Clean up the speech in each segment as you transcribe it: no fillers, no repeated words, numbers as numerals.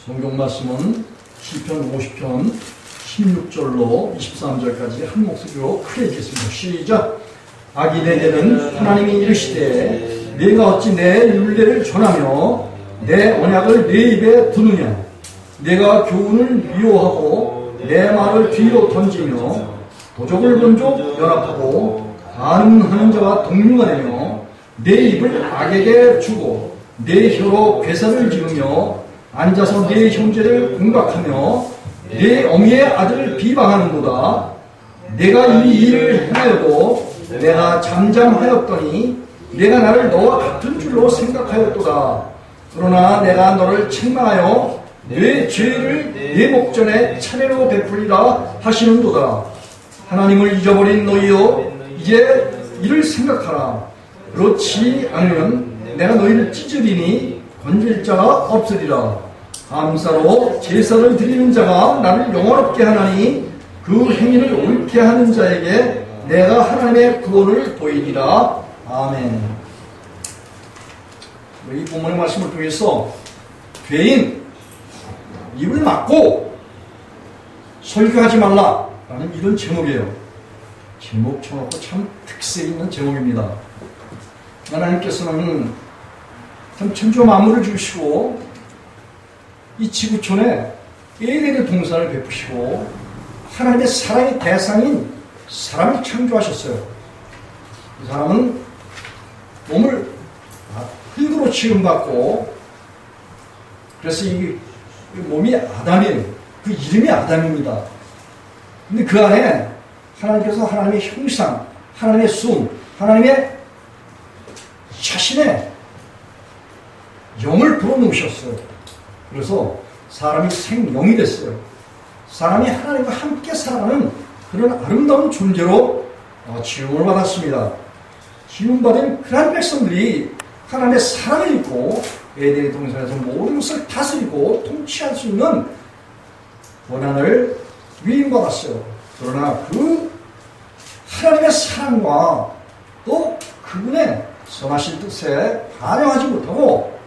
성경 말씀은 시편 50편 16절로 23절까지 한 목소리로 크게 읽겠습니다. 시작. 악이 내게는 하나님이 이르시되 내가 어찌 내 율례를 전하며 내 언약을 내 입에 두느냐. 내가 교훈을 미워하고 내 말을 뒤로 던지며 도적을 먼저 연합하고 반응하는 자와 동류하며 내 입을 악에게 주고 내 혀로 괴사를 지으며 앉아서 내 형제를 공박하며 내 어미의 아들을 비방하는도다. 내가 이 일을 행하여도 내가 잠잠하였더니 내가 나를 너와 같은 줄로 생각하였도다. 그러나 내가 너를 책망하여 내 죄를 내 목전에 차례로 베풀리라 하시는도다. 하나님을 잊어버린 너희여, 이제 이를 생각하라. 그렇지 않으면 내가 너희를 찢으리니 건질 자가 없으리라. 감사로 제사를 드리는 자가 나를 영원롭게 하나니 그 행위를 옳게 하는 자에게 내가 하나님의 구원을 보이리라. 아멘. 이 본문의 말씀을 통해서 죄인 입을 막고 설교하지 말라라는 이런 제목이에요. 제목 쳐놓고 참 특색 있는 제목입니다. 하나님께서는 참 천지와 만물을 주시고 이 지구촌에 에덴의 동산을 베푸시고 하나님의 사랑의 대상인 사람을 창조하셨어요. 이 사람은 몸을 흙으로 지음받고 그래서 이 몸이 아담이에요. 그 이름이 아담입니다. 근데 그 안에 하나님께서 하나님의 형상, 하나님의 숨, 하나님의 자신의 영을 불어넣으셨어요. 그래서 사람이 생명이 됐어요. 사람이 하나님과 함께 살아가는 그런 아름다운 존재로 지음을 받았습니다. 지음받은 그런 백성들이 하나님의 사랑을 입고 에덴의 동산에서 모든 것을 다스리고 통치할 수 있는 권한을 위임받았어요. 그러나 그 하나님의 사랑과 또 그분의 선하신 뜻에 반영하지 못하고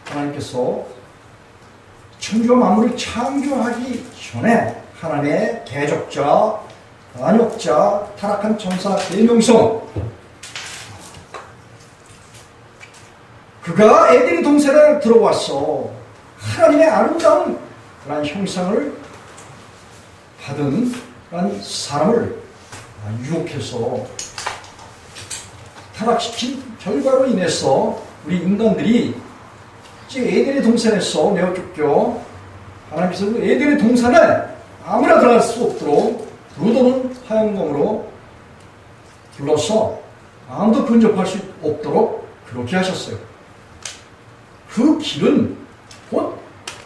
하나님께서 천지와 만물을 창조하기 전에 하나님의 대적자, 반역자, 타락한 천사 대명성, 그가 에덴의 동산에 들어와서 하나님의 아름다운 그런 형상을 받은 그런 사람을 유혹해서 타락시킨 결과로 인해서 우리 인간들이 이제 에덴의 동산에서 내어 쫓겨 하나님께서 그 에덴의 동산에 아무나 들어갈 수 없도록 불도는 화영검으로 불러서 아무도 근접할 수 없도록 그렇게 하셨어요. 그 길은 곧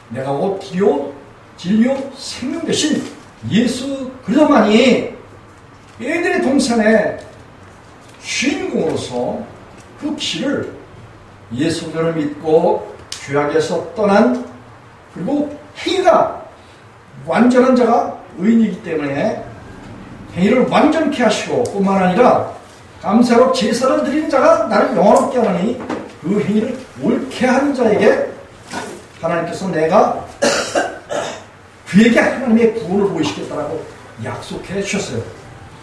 내가 곧 길이요 진리요 생명 대신 예수 그리스도만이 에덴의 동산의 주인공으로서 그 길을 예수 그리스도를 믿고 죄악에서 떠난 그리고 행위가 완전한 자가 의인이기 때문에 행위를 완전케 하시고 뿐만 아니라 감사로 제사를 드리는 자가 나를 영원롭게 하나니 그 행위를 옳게 하는 자에게 하나님께서 내가 그에게 하나님의 구원을 보이시겠다라고 약속해 주셨어요.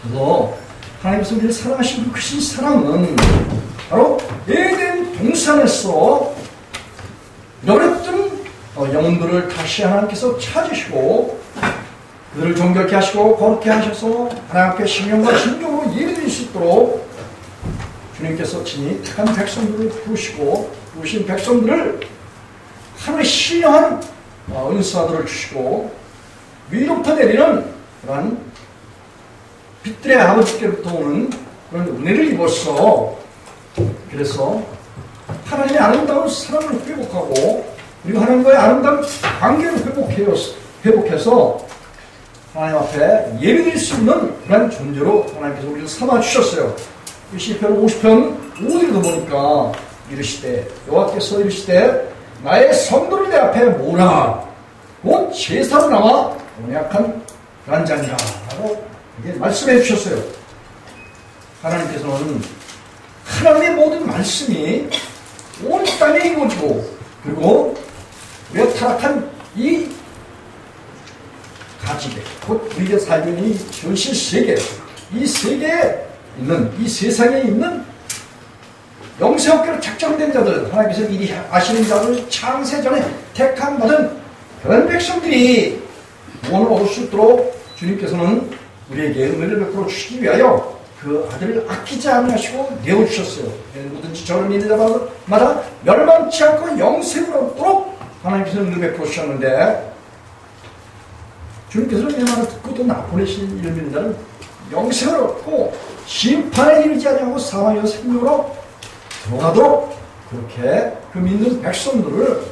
그래서 하나님께서 우리를 사랑하신 그 크신 사랑은 바로 에덴 동산에서 어렸던 영혼들을 다시 하나님께서 찾으시고 그들을 정결케 하시고 거룩케 하셔서 하나님 앞에 신령과 진정으로 예배드릴 수 있도록 주님께서 친히 택한 백성들을 부르시고 부르신 백성들을 하나님의 신령한 은사들을 주시고 위로부터 내리는 그런 빛들의 아버지께로부터 오는 그런 은혜를 입어서 그래서 하나님의 아름다운 사랑을 회복하고 그리고 하나님과의 아름다운 관계를 회복해서 하나님 앞에 예배드릴 수 있는 그런 존재로 하나님께서 우리를 삼아주셨어요. 시편 50편 5절에도 보니까 이르시되 여호와께서 이르시되 나의 성도를 내 앞에 모으라 곧 제사로 나와 언약한 그런 자니라 라고 말씀해 주셨어요. 하나님께서는 하나님의 모든 말씀이 온 땅에 이루어지고 그리고 우리가 타락한 이 가지배, 곧 우리가 살고 있는 이 현실 세계, 이 세계에 있는, 이 세상에 있는 영세업계로 작정된 자들, 하나님께서 미리 아시는 자들, 창세전에 택함 받은 그런 백성들이 구원을 얻을 수 있도록 주님께서는 우리에게 은혜를 베풀어 주시기 위하여 그 아들을 아끼지 않으시고 내어주셨어요. 누구든지 저를 믿는 자마다 멸망치 않고 영생을 얻도록 하나님께서 은혜 베풀어 주셨는데, 주님께서는 내 말을 듣고 또 나 보내신 이를 믿는 자는 영생을 얻고 심판에 이르지 아니하고 사망의 생명으로 들어가도록 그렇게 그 믿는 백성들을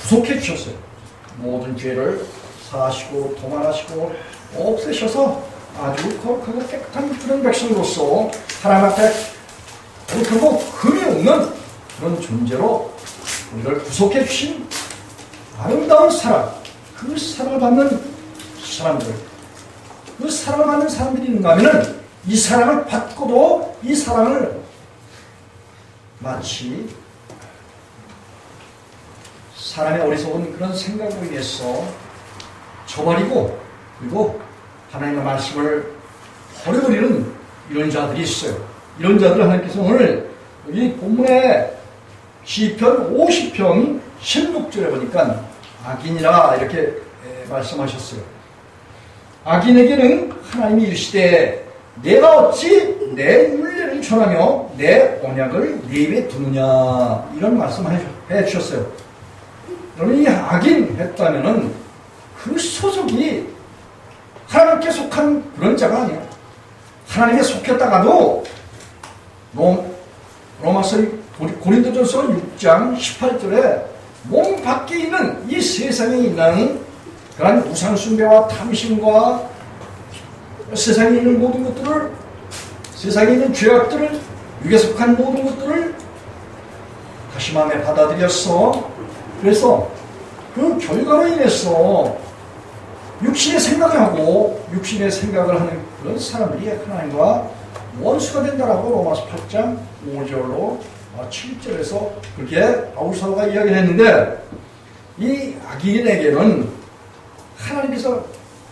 구속해 주셨어요. 모든 죄를 사하시고 도말하시고 없애셔서 아주 거룩하고 깨끗한 그런 백성으로서 하나님 앞에 거룩하고 흠이 없는 그런 존재로 우리를 구속해 주신 아름다운 사랑, 그 사랑을 받는 사람들, 그 사랑을 받는 사람들이 있는가 하면은 이 사랑을 받고도 이 사랑을 마치 사람의 어리석은 그런 생각으로 인해서 저버리고 그리고 하나님의 말씀을 버려버리는 이런 자들이 있어요. 이런 자들을 하나님께서 오늘 여기 본문에 시편 50편 16절에 보니까 악인이라 이렇게 말씀하셨어요. 악인에게는 하나님이 이르시되 내가 어찌 내 율례를 전하며 내 언약을 네 입에 두느냐, 이런 말씀을 해주셨어요. 여러분, 이 악인 했다면은 그 소속이 하나님께 속한 그런 자가 아니에요. 하나님께 속했다가도 로마서 고린도전서 6장 18절에 몸 밖에 있는 이 세상에 있는 그런 우상숭배와 탐심과 세상에 있는 모든 것들을, 세상에 있는 죄악들을, 육에 속한 모든 것들을 다시 마음에 받아들였어. 그래서 그 결과로 인해서 육신의 생각을 하고 육신의 생각을 하는 그런 사람들이 하나님과 원수가 된다라고 로마서 8장 5절로 7절에서 그렇게 바울 사도가 이야기를 했는데, 이 악인에게는 하나님께서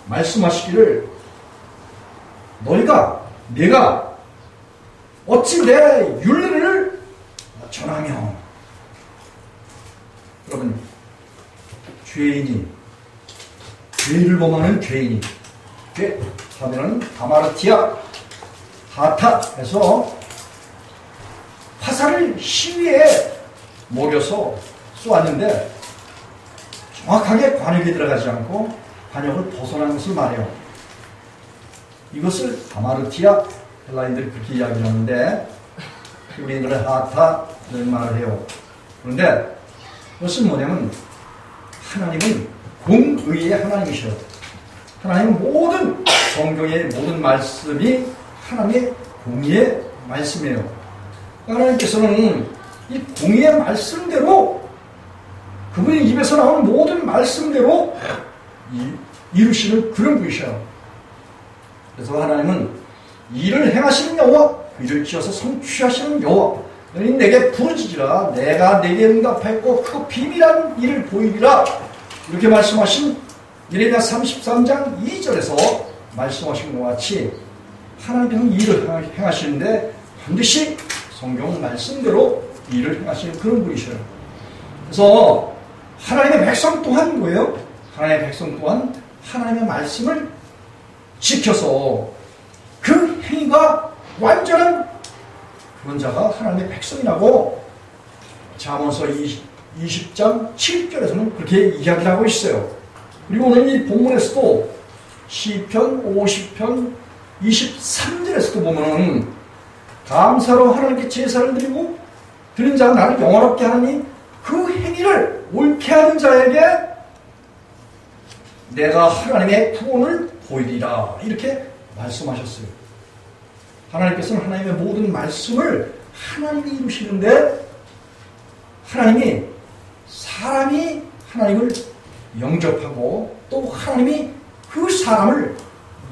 말씀하시기를 내가 어찌 내 율례를 전하며, 여러분, 죄를 범하는 죄인이, 죄 하면은 하마르티아 하타 해서 화살을 시위에 몰여서 쏘았는데 정확하게 관역에 들어가지 않고 관역을 벗어난 것을 말해요. 이것을 하마르티아, 헬라인들이 그렇게 이야기를 하는데 우리들은 하타 이런 말을 해요. 그런데 그것은 뭐냐면 하나님은 공의의 하나님이셔요. 하나님은 모든 성경의 모든 말씀이 하나님의 공의의 말씀이에요. 하나님께서는 이 공의의 말씀대로, 그분의 입에서 나오는 모든 말씀대로 이루시는 그런 분이셔요. 그래서 하나님은 일을 행하시는 여호와, 일을 지어서 성취하시는 여호와, 너희 내게 부르짖으라 내가 내게 응답하였고 그 비밀한 일을 보이리라, 이렇게 말씀하신 예레미야 33장 2절에서 말씀하신 것 같이 하나님께서는 일을 행하시는데 반드시 성경 말씀대로 일을 행하시는 그런 분이셔요. 그래서 하나님의 백성 또한 뭐예요? 하나님의 백성 또한 하나님의 말씀을 지켜서 그 행위가 완전한 그런 자가 하나님의 백성이라고 잠언서 20장 7절에서는 그렇게 이야기를 하고 있어요. 그리고 오늘 이 본문에서도 시편 50편 23절에서도 보면은 감사로 하나님께 제사를 드리고 드린 자가 나를 영화롭게 하느니 그 행위를 옳게 하는 자에게 내가 하나님의 구원을 보이리라, 이렇게 말씀하셨어요. 하나님께서는 하나님의 모든 말씀을 하나님이 이루시는데, 하나님이 사람이 하나님을 영접하고 또 하나님이 그 사람을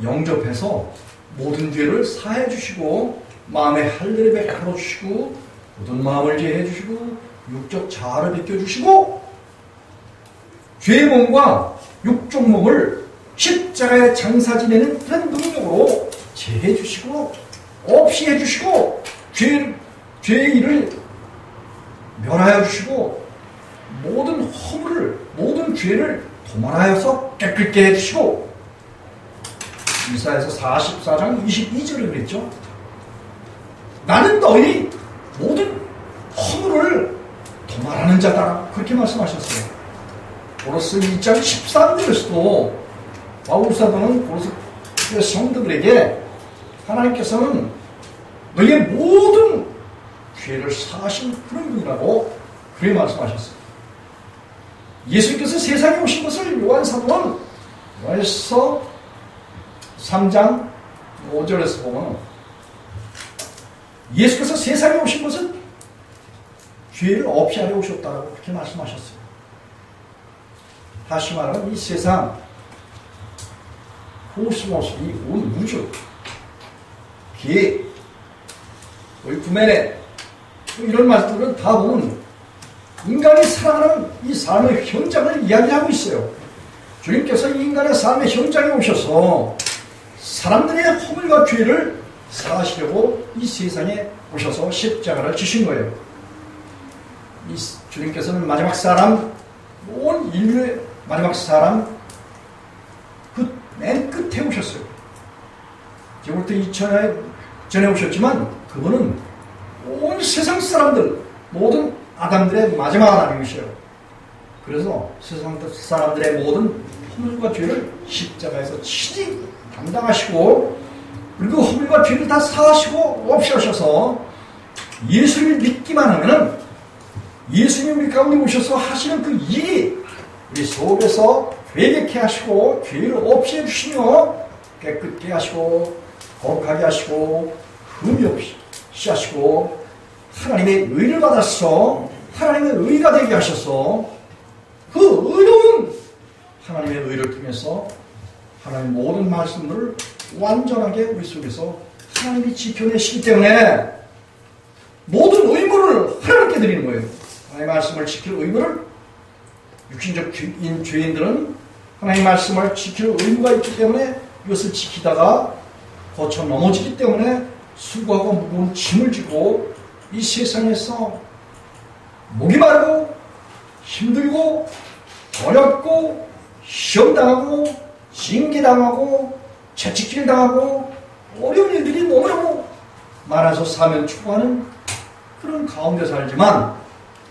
영접해서 모든 죄를 사해 주시고 마음의 할례를 베풀어 주시고 모든 마음을 제해 주시고 육적 자아를 비켜주시고 죄의 몸과 육적 몸을 십자가에 장사 지내는 그런 능력으로 제해 주시고 없이 해주시고 죄의 일을 멸하여 주시고 모든 허물을 모든 죄를 도말하여서 깨끗게 해주시고 이사야서 44장 22절을 그랬죠. 나는 너희 모든 허물을 도말하는 자다 그렇게 말씀하셨어요. 고로스 2장 13절에서도 바울 사도는 고로스 성도들에게 하나님께서는 너희의 모든 죄를 사하신 그런 분이라고 그렇게 말씀하셨어요. 예수님께서 세상에 오신 것을 요한사도는 요한서 3장 5절에서 보면 예수께서 세상에 오신 것은 죄를 없이 하려 오셨다고 그렇게 말씀하셨어요. 다시 말하면 이 세상 코스모스, 이 온 우주, 개, 구메네 이런 말들은 다 보면 인간이 살아가는 이 삶의 현장을 이야기하고 있어요. 주님께서 인간의 삶의 현장에 오셔서 사람들의 허물과 죄를 사하시려고 이 세상에 오셔서 십자가를 지신 거예요. 이 주님께서는 마지막 사람, 온 인류의 마지막 사람 그 맨 끝에 오셨어요. 지금부터 2000년 전에 오셨지만 그분은 온 세상 사람들 모든 아담들의 마지막 하나님이셔요. 그래서 세상 사람들의 모든 허물과 죄를 십자가에서 친히 담당하시고 그리고 허물과 죄를 다 사하시고 없이 하셔서 예수님을 믿기만 하면은 예수님 우리 가운데 오셔서 하시는 그 일이 우리 속에서 회개케 하시고 죄를 없이 해주시며 깨끗게 하시고 거룩하게 하시고 흠이 없이 하시고 하나님의 의를 받아서 하나님의 의가 되게 하셔서 그 의로운 하나님의 의를 통해서 하나님의 모든 말씀들을 완전하게 우리 속에서 하나님이 지켜내시기 때문에 모든 의무를 하나님께 드리는 거예요. 하나님의 말씀을 지킬 의무를 육신적 죄인들은 하나님의 말씀을 지킬 의무가 있기 때문에 이것을 지키다가 거쳐 넘어지기 때문에 수고하고 무거운 짐을 지고 이 세상에서 목이 마르고 힘들고 어렵고 시험당하고 징계당하고 채찍질 당하고 어려운 일들이 너무너무 많아서 사면 추구하는 그런 가운데 살지만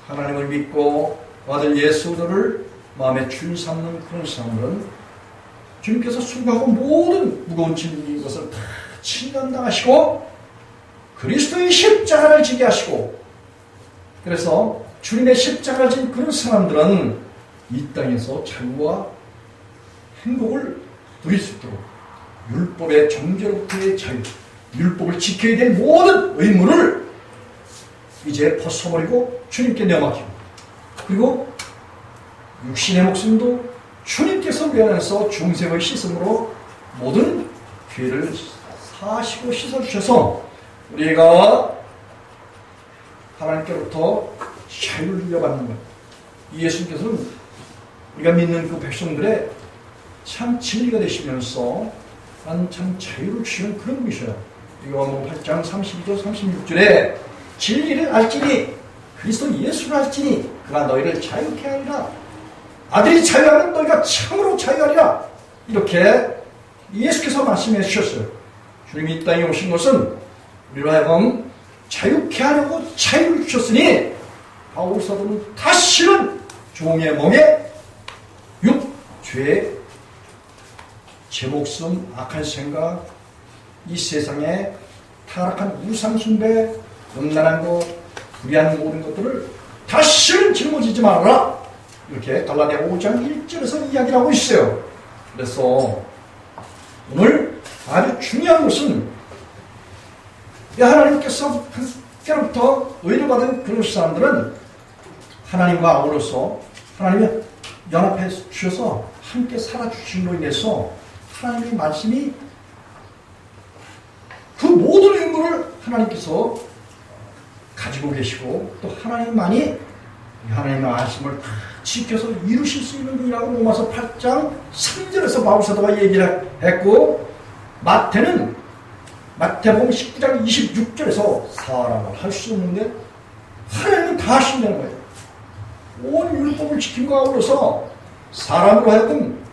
하나님을 믿고 아들 예수를 마음에 주인 삼는 그런 사람들은 주님께서 수고하고 모든 무거운 짐인 것을 다 친감당하시고 그리스도의 십자가를 지게 하시고 그래서 주님의 십자가를 진 그런 사람들은 이 땅에서 자유와 행복을 누릴 수 있도록 율법의 정죄로부터의 자유, 율법을 지켜야 될 모든 의무를 이제 벗어버리고 주님께 내어맡기고 그리고 육신의 목숨도 주님께서 위안해서 중생의 씻음으로 모든 죄를 사하시고 씻어주셔서 우리가 하나님께로부터 자유를 누려받는 것. 예수님께서는 우리가 믿는 그 백성들의 참 진리가 되시면서 참 자유를 주시는 그런 분이셔요. 요한복음 8장 32절 36절에 진리를 알지니 그리스도 예수를 알지니 그가 너희를 자유케 하리라. 아들이 자유하면 너희가 참으로 자유하리라. 이렇게 예수께서 말씀해 주셨어요. 주님이 이 땅에 오신 것은 우리로 하여금 자유케 하려고 자유를 주셨으니 바울 사도는 다시는 종의 멍에 육죄 제 목숨 악한 생각 이 세상에 타락한 우상숭배 음란한 것 불의한 모든 것들을 다시는 짊어지지 말아라. 이렇게 갈라디아 5장 1절에서 이야기를 하고 있어요. 그래서 오늘 아주 중요한 것은 하나님께서 그때부터 의를 받은 그런 사람들은 하나님과 아우러서 하나님이 연합해 주셔서 함께 살아주심으로 인해서 하나님의 말씀이 그 모든 의무를 하나님께서 가지고 계시고 또 하나님만이 하나님의 말씀을 다 지켜서 이루실 수 있는 분이라고 로마서 8장 3절에서 바울 사도가 얘기를 했고, 마태는 마태복음 19장 26절에서 사람을 할 수 없는데 하나님은 다 하신다는 거예요. 온 율법을 지킴과 아울러서 사람으로 하여금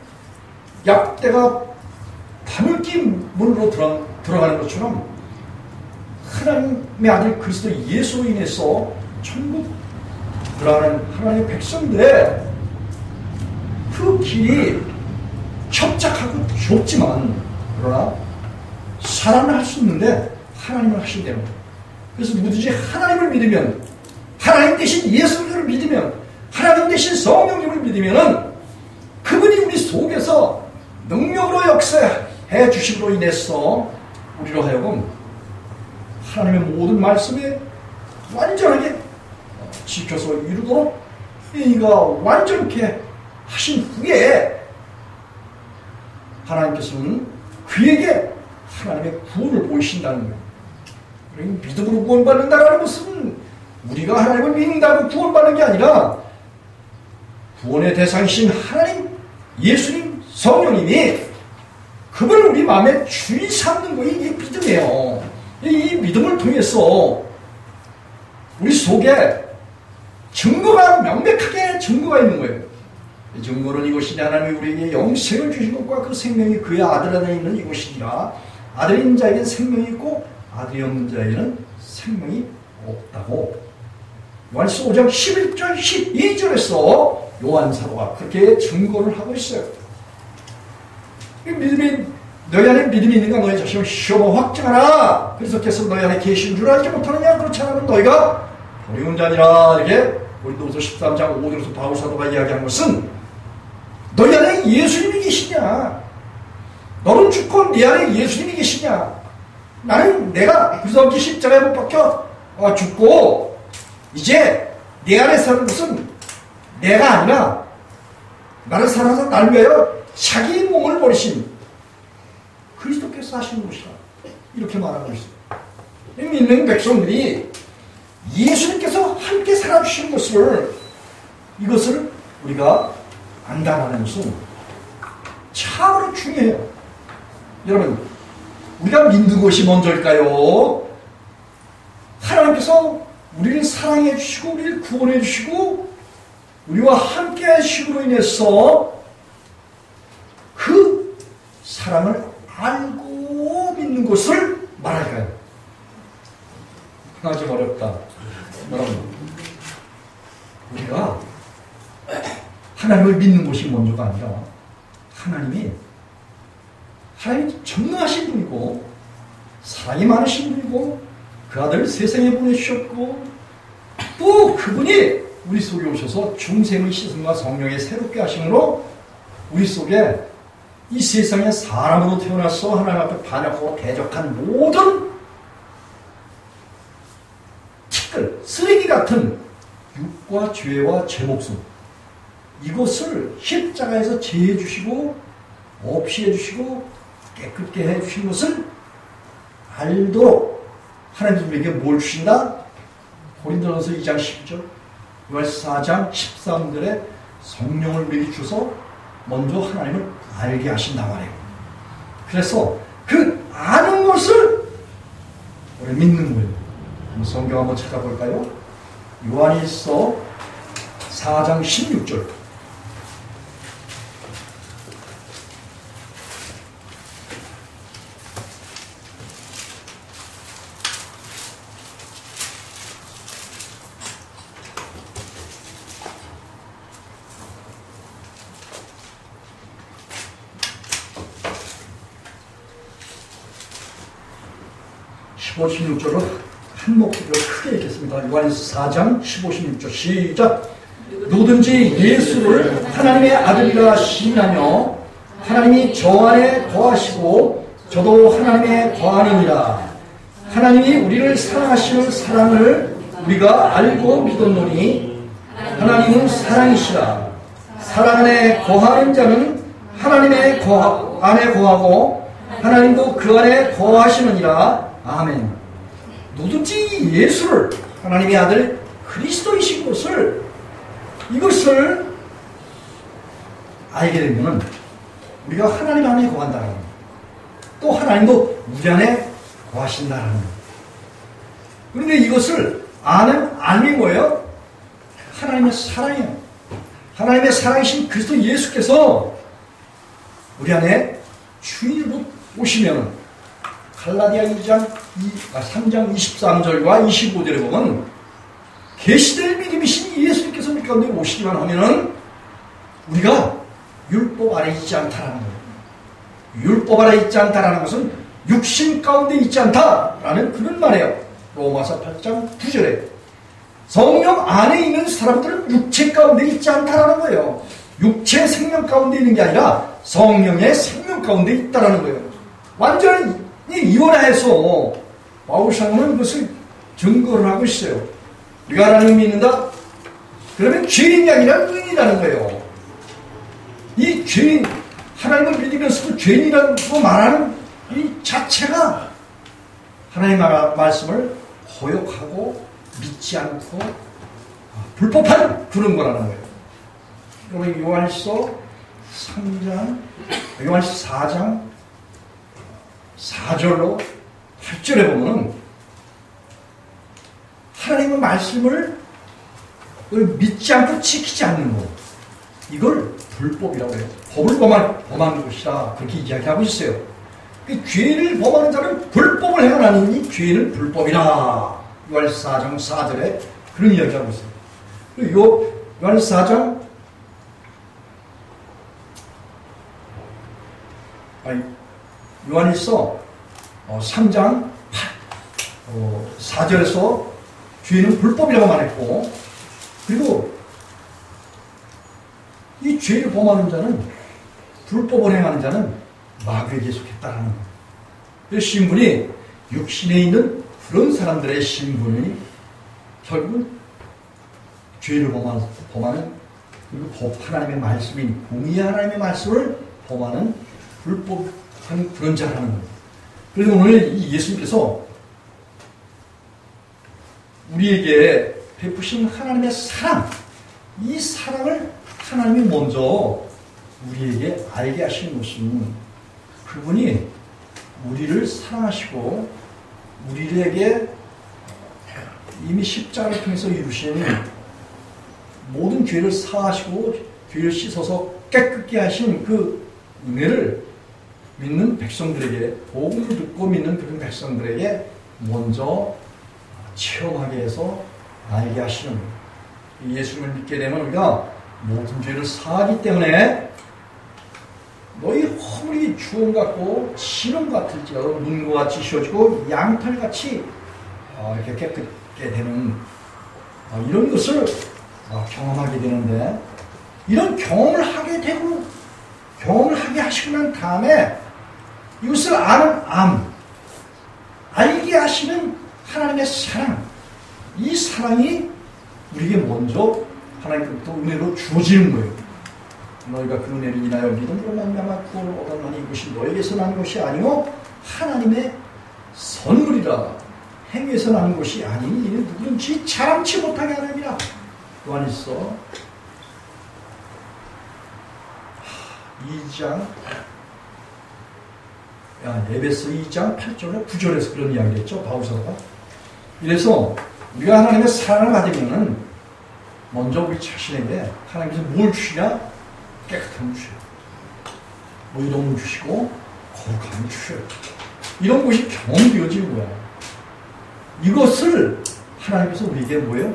약대가 밤을 낀 문으로 들어가는 것처럼 하나님의 아들 그리스도 예수로 인해서 천국 들어가는 하나님의 백성들의 그 길이 협착하고 좁지만, 그러나 사람은 할 수 있는데 하나님은 하신다는 거예요. 그래서 누구든지 하나님을 믿으면, 하나님 대신 예수를 믿으면, 하나님 대신 성령님을 믿으면 그분이 우리 속에서 능력으로 역사해 주심으로 인해서 우리로 하여금 하나님의 모든 말씀에 완전하게 지켜서 이루도록 이가 완전케 하신 후에 하나님께서는 그에게 하나님의 구원을 보이신다는 거예요. 그러니 믿음으로 구원받는다는 것은 우리가 하나님을 믿는다고 구원받는 게 아니라 구원의 대상이신 하나님, 예수님, 성령님이 그분을 우리 마음에 주인 삼는 것이 이 믿음이에요. 이 믿음을 통해서 우리 속에 증거가 명백하게 증거가 있는 거예요. 이 증거는 이것이니 하나님이 우리에게 영생을 주신 것과 그 생명이 그의 아들 안에 있는 이것이니라. 아들이 있는 자에게는 생명이 있고 아들이 없는 자에게는 생명이 없다고 요한서 5장 11절 12절에서 요한 사도가 그렇게 증거를 하고 있어요. 믿음이 너희 안에 믿음이 있는가 너희 자신을 시험하고 확증하라. 그리스도께서 너희 안에 계신 줄 알지 못하느냐. 그렇지 않으면 너희가 버리운 자니라. 이렇게 고린도후서 13장 5절에서 바울 사도가 이야기한 것은 너희 안에 예수님이 계시냐, 너는 죽고 네 안에 예수님이 계시냐. 나는 내가 그리스도 십자가에 못 박혀 죽고 이제 내 안에 사는 것은 내가 아니라 나를 살아서 날 위하여 자기 몸을 버리신 그리스도께서 하신 것이라. 이렇게 말하고 있어요. 믿는 백성들이 예수님께서 함께 살아주신 것을, 이것을 우리가 안다라는 것은 참으로 중요해요. 여러분, 우리가 믿는 것이 먼저일까요? 하나님께서 우리를 사랑해 주시고 우리를 구원해 주시고 우리와 함께 하심으로 인해서 그 사랑을 알고 믿는 것을 말할까요? 아주 어렵다. 여러분, 우리가 하나님을 믿는 것이 먼저가 아니라 하나님이 전능하신 분이고 사랑이 많으신 분이고 그 아들 세상에 보내주셨고 또 그분이 우리 속에 오셔서 중생의 시선과 성령의 새롭게 하심으로 우리 속에 이 세상에 사람으로 태어나서 하나님 앞에 반역하고 대적한 모든 티끌, 쓰레기 같은 육과 죄와 제 목숨, 이것을 십자가에서 제해 주시고 없이 해주시고 깨끗게 해주신 것을 알도록 하나님 우리에게 뭘 주신다? 고린도전서 2장 10절, 요한서 4장 13절에 성령을 우리에게 주셔서 먼저 하나님을 알게 하신다 말이에요. 그래서 그 아는 것을 우리 믿는 거예요. 성경 한번 찾아볼까요? 요한일서 4장 16절. 15, 16절로 한 목소리로 크게 읽겠습니다. 요한일서 4장 15, 16절 시작. 누구든지 예수를 하나님의 아들이라 시인하며 하나님이 저 안에 거하시고 저도 하나님의 거하느니라. 하나님이 우리를 사랑하시는 사랑을 우리가 알고 믿었노니 하나님은 사랑이시라. 사랑 안에 거하는 자는 하나님의 안에 거하고 하나님도 그 안에 거하시느니라. 아멘. 누구든지 예수를 하나님의 아들 그리스도이신 것을 이것을 알게 되면 우리가 하나님 안에 거한다는 것, 또 하나님도 우리 안에 거하신다는 것. 그런데 이것을 아는 알미 뭐예요? 하나님의 사랑이에요. 하나님의 사랑이신 그리스도 예수께서 우리 안에 주인으로 오시면 갈라디아 3장 23절과 25절에 보면 계시될 믿음이신 예수님께서 우리 가운데 오시기만 하면은 우리가 율법 아래 있지 않다라는 거예요. 율법 아래 있지 않다라는 것은 육신 가운데 있지 않다라는 그런 말이에요. 로마서 8장 9절에 성령 안에 있는 사람들은 육체 가운데 있지 않다라는 거예요. 육체 생명 가운데 있는 게 아니라 성령의 생명 가운데 있다라는 거예요. 완전히 이원화해서 바울사는 그것을 증거를 하고 있어요. 우리가 하나님을 믿는다? 그러면 죄인이 아니라 의인이라는 거예요. 이 죄인, 하나님을 믿으면서도 죄인이라고 말하는 이 자체가 하나님의 말씀을 거역하고 믿지 않고 불법한 그런 거라는 거예요. 그러면 요한일서 4장 4절로 8절에 보면은 하나님의 말씀을 믿지 않고 지키지 않는 것, 이걸 불법이라고 해요. 법을 범하는 것이라 그렇게 이야기하고 있어요. 그 죄를 범하는 자는 불법을 행하나니 이 죄는 불법이라. 요한일서 4장 4절에 그런 이야기하고 있어요. 그리고 요한일서 4장 요한일서 3장 4절에서 죄는 불법이라고 말했고, 그리고 이 죄를 범하는 자는, 불법을 행하는 자는 마귀에게 속했다라는 거예요. 그 신분이 육신에 있는 그런 사람들의 신분이 결국은 죄를 범하는 그리고 하나님의 말씀인 공의 하나님의 말씀을 범하는 불법한 그런 자라는 거예요. 그래서 오늘 이 예수님께서 우리에게 베푸신 하나님의 사랑, 이 사랑을 하나님이 먼저 우리에게 알게 하시는 것은 그분이 우리를 사랑하시고 우리에게 이미 십자가를 통해서 이루신 모든 죄를 사하시고 죄를 씻어서 깨끗게 하신 그 은혜를 믿는 백성들에게, 복음을 듣고 믿는 그런 백성들에게 먼저 체험하게 해서 알게 하시는 거예요. 예수님을 믿게 되면 우리가 모든 죄를 사하기 때문에 너희 허물이 주홍 같고 진홍 같을지라도 눈과 같이 씌워지고 양털같이 이렇게 깨끗게 되는 이런 것을 경험하게 되는데, 이런 경험을 하게 되고 경험을 하게 하시고 난 다음에 이것을 아는 알게 하시는 하나님의 사랑, 이 사랑이 우리에게 먼저 하나님께로부터 은혜로 주어지는 거예요. 너희가 그 은혜를 인하여 믿음으로 말미암아 구원을 얻었나니 이것이 너에게서 난 것이 아니요 하나님의 선물이라. 행위에서 난 것이 아니니 이는 누구든지 자랑치 못하게 하느니라. 요한일서 2장 에베소 2장 8절에 9절에서 그런 이야기를 했죠, 바울사가. 이래서 우리가 하나님의 사랑을 받으면은 먼저 우리 자신에게 하나님께서 뭘 주시냐? 깨끗함을 주셔요. 의로움을 주시고 거룩함을 주셔요. 이런 것이 경험되어지는 거야. 이것을 하나님께서 우리에게 뭐예요?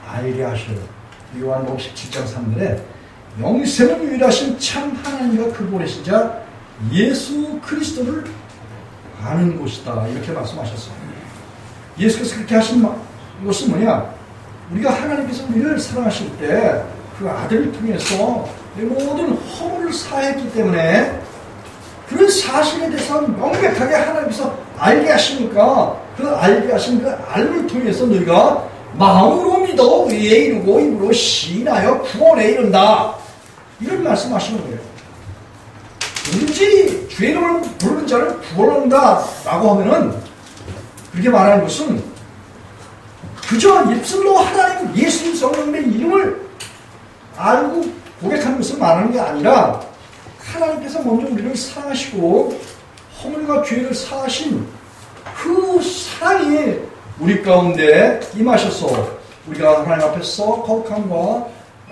알게 하셔요. 요한복음 17장 3절에 영생은 유일하신 참 하나님과 그 보내신 자 예수 그리스도를 아는 것이다. 이렇게 말씀하셨어요. 예수께서 그렇게 하신 것은 뭐냐? 우리가 하나님께서 우리를 사랑하실 때 그 아들을 통해서 모든 허물을 사했기 때문에 그 사실에 대해서 명백하게 하나님께서 알게 하시니까 그 알게 하신 그 알을 통해서 너희가 마음으로 믿어 위에 이르고 입으로 시인하여 구원에 이른다. 이런 말씀하시는 거예요. 누구든지 죄를 부르는 자를 구원한다 라고 하면은 그렇게 말하는 것은 그저 입술로 하나님 예수님 성령의 이름을 알고 고백하는 것을 말하는 게 아니라 하나님께서 먼저 우리를 사랑하시고 허물과 죄를 사하신 그 사랑이 우리 가운데 임하셔서 우리가 하나님 앞에서 거룩함과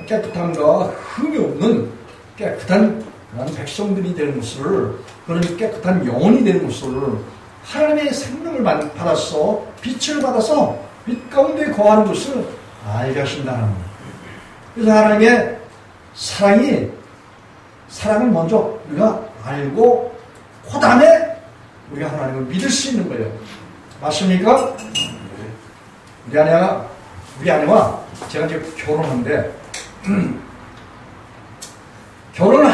깨끗함과 흠이 없는 깨끗한 백성들이 되는 것을, 그런 깨끗한 영혼이 되는 것을, 하나님의 생명을 받아서 빛을 받아서 빛 가운데 거하는 것을 알게 하신다는 거예요. 그래서 하나님의 사랑을 먼저 우리가 알고 그 다음에 우리가 하나님을 믿을 수 있는 거예요. 맞습니까? 우리 아내와 제가 이제 결혼하는데 결혼을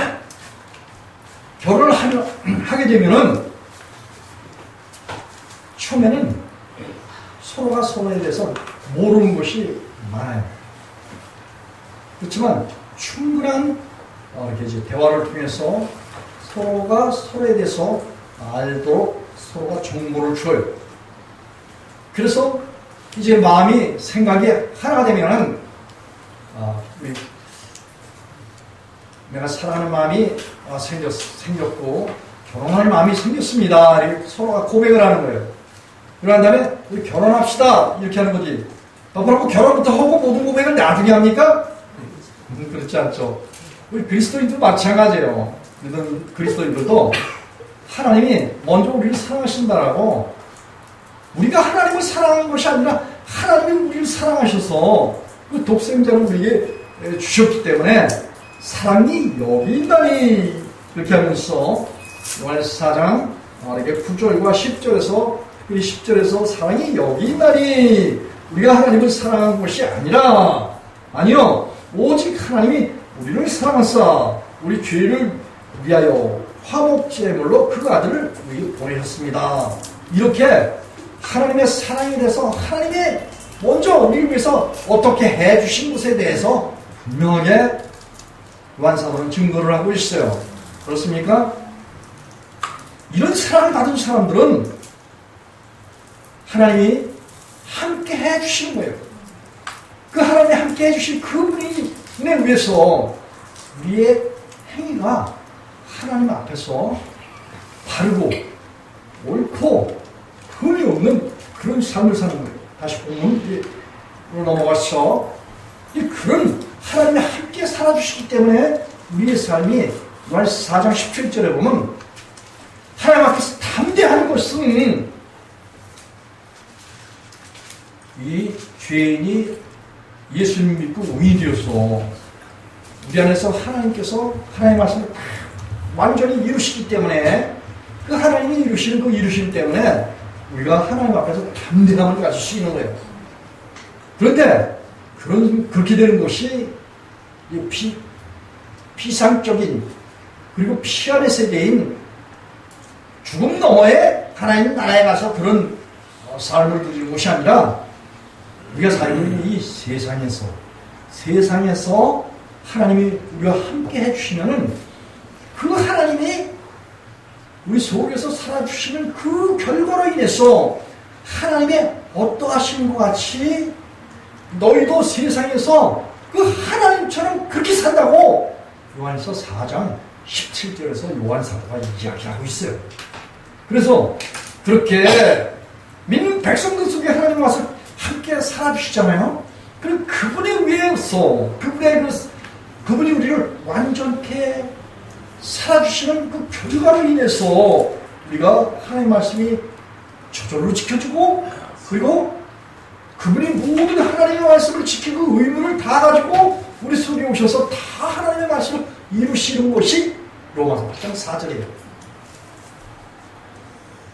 하게 되면은 처음에는 서로가 서로에 대해서 모르는 것이 많아요. 그렇지만 충분한 이렇게 이제 대화를 통해서 서로가 서로에 대해서 알도록 서로가 정보를 줘요. 그래서 이제 마음이, 생각이 하나가 되면은 내가 사랑하는 마음이 생겼고 결혼할 마음이 생겼습니다. 이렇게 서로가 고백을 하는 거예요. 그런 다음에 우리 결혼합시다 이렇게 하는 거지. 그렇고 결혼부터 하고 모든 고백을 나중에 합니까? 그렇지 않죠. 우리 그리스도인도 마찬가지예요. 그리스도인들도 하나님이 먼저 우리를 사랑하신다라고, 우리가 하나님을 사랑하는 것이 아니라 하나님이 우리를 사랑하셔서 그 독생자를 우리에게 주셨기 때문에 사랑이 여기 있다니, 이렇게 하면서 요한에서 4장 이렇게 9절과 10절에서 이 10절에서 사랑이 여기 있다니, 우리가 하나님을 사랑한 것이 아니요 오직 하나님이 우리를 사랑하사 우리 죄를 위하여 화목제물로 그 아들을 우리에게 보내셨습니다. 이렇게 하나님의 사랑에 대해서 하나님이 먼저 우리를 위해서 어떻게 해주신 것에 대해서 분명하게 요한사도는 증거를 하고 있어요. 그렇습니까? 이런 사랑을 받은 사람들은 하나님이 함께 해주시는 거예요. 그 하나님이 함께 해주신 그분이 위해서 우리의 행위가 하나님 앞에서 바르고 옳고 흠이 없는 그런 삶을 사는 거예요. 다시 본문으로 넘어가서 그런 하나님이 함께 살아주시기 때문에 우리의 삶이 요한에서 4장 17절에 보면 하나님 앞에서 담대한 것은 이 죄인이 예수님 믿고 의인이 되어서 우리 안에서 하나님께서 하나님의 말씀을 완전히 이루시기 때문에, 그 하나님이 이루시는 그 이루심 때문에 우리가 하나님 앞에서 담대함을 가질 수 있는 거예요. 그런데 그렇게 되는 것이 피상적인 그리고 피안의 세계인 죽음 너머에 하나님 나라에 가서 그런 삶을 누리는 것이 아니라 우리가 살고 있는 이 세상에서 하나님이 우리와 함께 해주시면은 그 하나님이 우리 속에서 살아주시는 그 결과로 인해서 하나님의 어떠하신 것 같이 너희도 세상에서 그 하나님처럼 그렇게 산다고 요한에서 4장 17절에서 요한사도가 이야기하고 있어요. 그래서 그렇게 믿는 백성들 속에 하나님 와서 함께 살아주시잖아요. 그리고 그분에 의해서 그분이 우리를 완전케 살아주시는 그 결과로 인해서 우리가 하나님의 말씀이 저절로 지켜지고, 그리고 그분이 모든 하나님의 말씀을 지키고 의무를 다 가지고 우리 속에 오셔서 다 하나님의 말씀을 이루시는 것이 로마서 8장 4절이에요.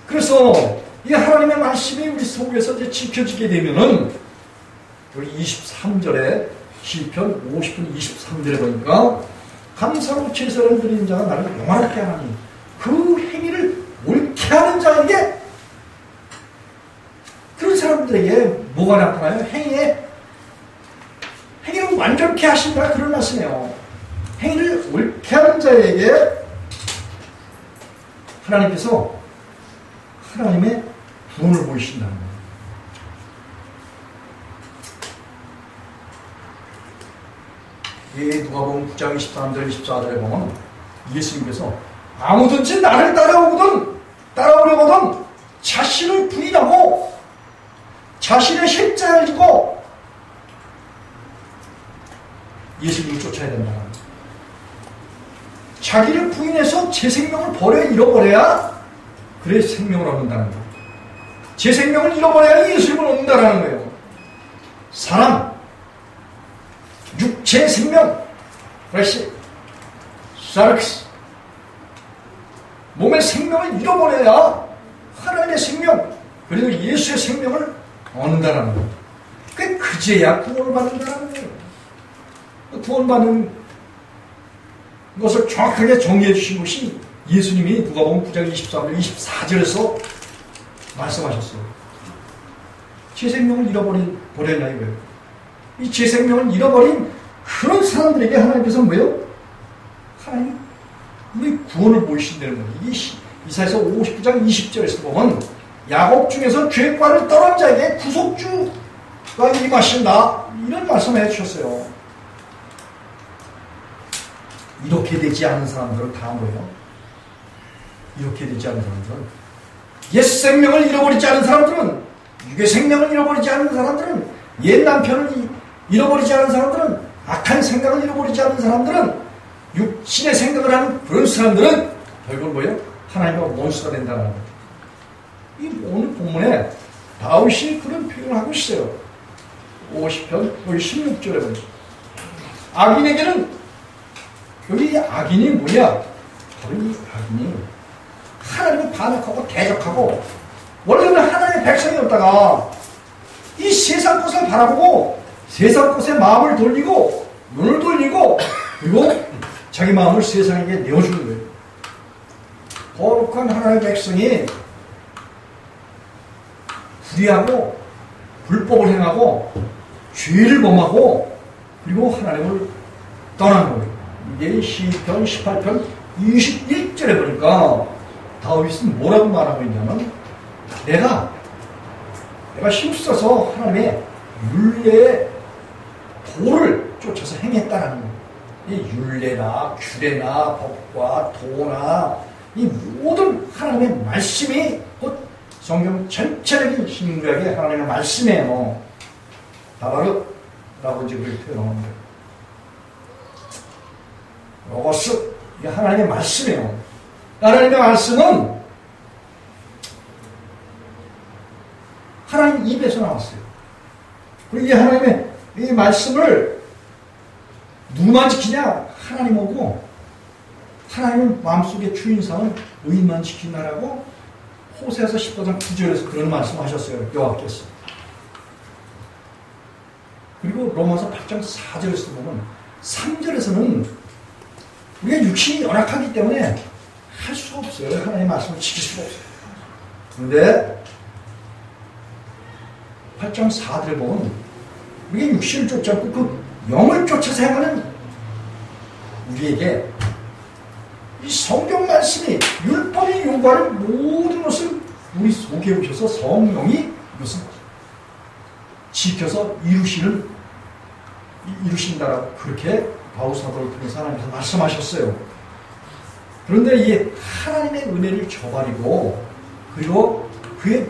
그래서 이 하나님의 말씀이 우리 속에서 이제 지켜지게 되면은 여기 23절에 시편 50편 23절에 보니까 감사로 제사를 드리는 자가 나를 영화롭게 하나니 그 행위를 옳게 하는 자에게, 그런 사람들에게 뭐가 나타나요? 행위를 완전케 하신다, 그런 말씀이에요. 행위를 옳게 하는 자에게 하나님께서 하나님의 구원을 보이신다는 거예요. 누가복음 9장 23절 24절에 보면 예수님께서 아무든지 나를 따라오려거든 자신을 부인하고 자신의 십자가를 지고 예수님을 쫓아야 된다. 자기를 부인해서 제 생명을 잃어버려야 그래 생명을 얻는다는 거예요. 제 생명을 잃어버려야 예수님을 얻는다는 거예요. 사람, 육체의 생명, 그렇지, 사르크스, 몸의 생명을 잃어버려야 하나님의 생명, 그리고 예수의 생명을 얻는다는 거예요. 그제야 구원을 받는다는 거예요. 구원받는 것을 정확하게 정리해 주신 것이 예수님이 누가복음 9장 23절 24절에서 말씀하셨어요. 제 생명을 잃어버렸나 이거예요. 이 제 생명을 잃어버린 그런 사람들에게 하나님께서 뭐예요? 하나님 우리 구원을 보이신다는 거예요. 이게 이사야서 59장 20절에서 보면 야곱 중에서 죄과를 떠난 자에게 구속주가 임하신다 이런 말씀을 해주셨어요. 이렇게 되지 않은 사람들은 다 뭐예요? 이렇게 되지 않은 사람들은 옛 생명을 잃어버리지 않은 사람들은, 육의 생명을 잃어버리지 않은 사람들은, 옛 남편을 잃어버리지 않은 사람들은, 악한 생각을 잃어버리지 않은 사람들은, 육신의 생각을 하는 그런 사람들은 결국은 뭐예요? 하나님과 원수가 된다는 거예요. 이 오늘 본문에 다윗이 그런 표현을 하고 있어요. 50편 16절에 보면 악인에게는, 여기 악인이 뭐냐? 바로 이 악인이 하나님을 반역하고 대적하고 원래는 하나님의 백성이었다가 이 세상 것을 바라보고 세상 것에 마음을 돌리고 눈을 돌리고 그리고 자기 마음을 세상에게 내어주는 거예요. 거룩한 하나님의 백성이 불의하고 불법을 행하고 죄를 범하고 그리고 하나님을 떠나는 거예요. 이게 시편 18편 21절에 보니까 다윗은 뭐라고 말하고 있냐면 내가 힘써서 하나님의 율례의 도를 쫓아서 행했다라는 거예요. 이 율례나 규례나 법과 도나 이 모든 하나님의 말씀이 곧 성경 전체적인 신구약의 하나님의 말씀이에요. 바바르라고 이제 그렇게 표현하는 거예요. 로고스, 이게 하나님의 말씀이에요. 하나님의 말씀은 하나님 입에서 나왔어요. 그리고 이 하나님의 이 말씀을 누구만 지키냐? 하나님 오고 하나님은 마음속에 주인상은 의인만 지킨다라고 호세아서 14장 9절에서 그런 말씀하셨어요. 여호와께서. 그리고 로마서 8장 4절에서 보면 3절에서는 우리가 육신이 연약하기 때문에 할 수가 없어요. 하나님의 말씀을 지킬 수가 없어요. 그런데 8장 4절에 보면 우리가 육신을 쫓지 않고 그 영을 쫓아서 행하는 우리에게 이 성경 말씀이 율법이 요구하는 모든 것을 우리 속에 오셔서 성령이 이것을 지켜서 이루신다라고 그렇게 바울 사도를 통해서 하나님께서 말씀하셨어요. 그런데 이 하나님의 은혜를 저버리고 그리고 그의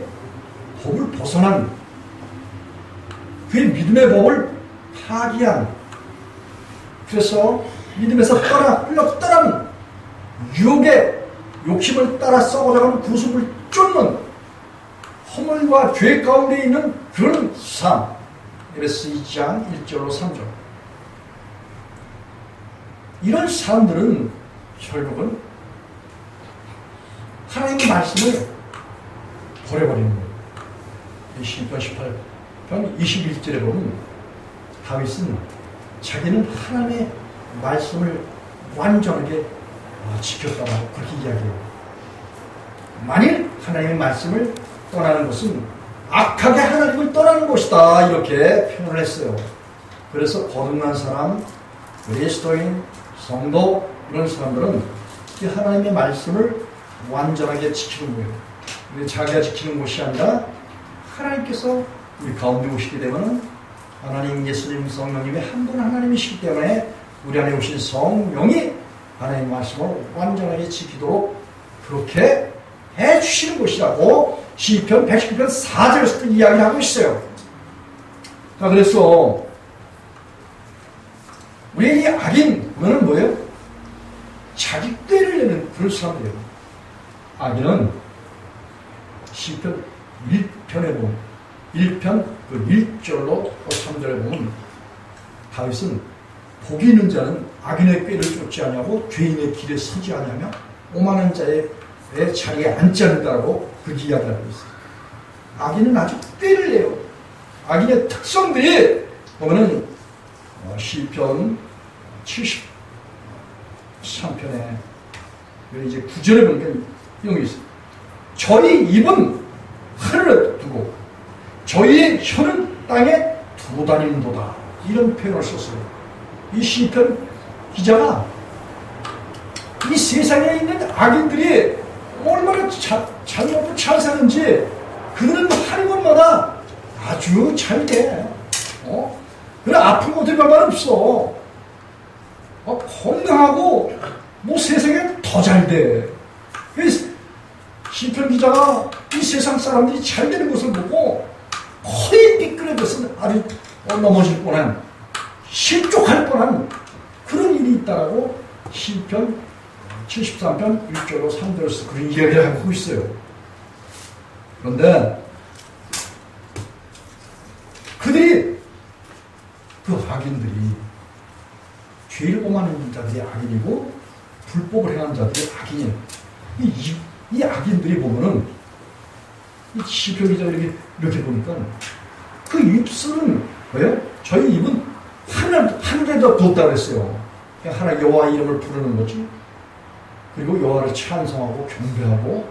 법을 벗어난 그의 믿음의 법을 파기한 그래서 믿음에서 흘러 떠난 유혹의 욕심을 따라 썩어져가는 구습을 쫓는 허물과 죄 가운데 있는 그런 삶. 에베소 2장 1절로 3절. 이런 사람들은 결국은 하나님의 말씀을 버려버리는 거예요. 시편 18편 21절에 보면 다윗은 자기는 하나님의 말씀을 완전하게 지켰다고 그렇게 이야기해요. 만일 하나님의 말씀을 떠나는 것은 악하게 하나님을 떠나는 것이다 이렇게 표현을 했어요. 그래서 거듭난 사람, 그리스도인, 성도 이런 사람들은 이 하나님의 말씀을 완전하게 지키는 거예요. 근데 자기가 지키는 것이 아니라 하나님께서 우리 가운데 오시게 되면 하나님, 예수님, 성령님의 한 분 하나님이시기 때문에 우리 안에 오신 성령이 하나님의 말씀을 완전하게 지키도록 그렇게 해주시는 것이라고 시편 119편 4절에서도 이야기를 하고 있어요. 자, 그래서 우리의 이 악인, 그거는 뭐예요? 자기 꾀를 내는 그런 사람들이에요. 악인은 시편 1편에 보면 1편 그 1절로 3절에 보면 다윗은 복이 있는 자는 악인의 꾀를 쫓지 아니하고 죄인의 길에 서지 아니하며 오만한 자의 자리에 앉지 않는다고 그렇게 이야기를 하고 있어요. 악인은 아주 꾀를 내요. 악인의 특성들이 보면은 시편 73편에 이제 9절에 보니까 이런 게 있어요. 저희 입은 하늘에 두고 저희의 혀는 땅에 두고 다니는도다. 이런 표현을 썼어요. 이 시편 기자가 이 세상에 있는 악인들이 얼마나 잘 먹고 잘 사는지 그들은 하는 것마다 아주 잘 돼. 그래 아픈 것들이 얼마나 없어. 건강하고 뭐 세상에 더 잘 돼. 그래서 시편 기자가 이 세상 사람들이 잘 되는 것을 보고 거의 미끄러져서 아주 넘어질 뻔한 실족할 뻔한 그런 일이 있다라고 시편 73편 1절로 3절에서 그런 이야기를 하고 있어요. 그런데 그들이 그 악인들이 죄를 오만하는 자들이 악인이고 불법을 행하는 자들이 악인이에요. 이 악인들이 보면은 이 시편 기자가 이렇게 보니까 그 입술은 뭐예요? 저희 입은 하늘에다 두었다고 했어요. 하나 여호와 이름을 부르는 거지. 그리고 여호와를 찬송하고 경배하고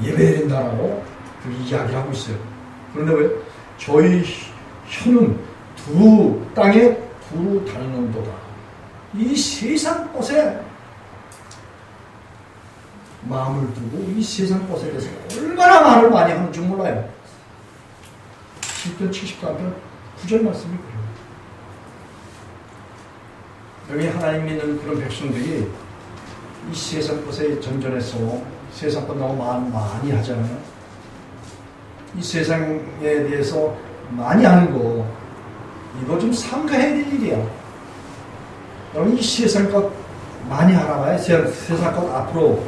예배된다라고 그 이야기를 하고 있어요. 그런데 왜? 저희 혀는 땅에 두루 다니는도다. 이 세상 것에 마음을 두고 이 세상 것에 대해서 얼마나 말을 많이 하는 줄 몰라요. 시편 73편 9절 말씀이 그래요. 여기 하나님 믿는 그런 백성들이 이 세상 것에 전전해서 세상 것 너무 많이 하잖아요. 이 세상에 대해서 많이 하는 거 이거 좀 삼가해야 될 일이야. 여러분 이 세상 것 많이 알아봐요. 세상 것 앞으로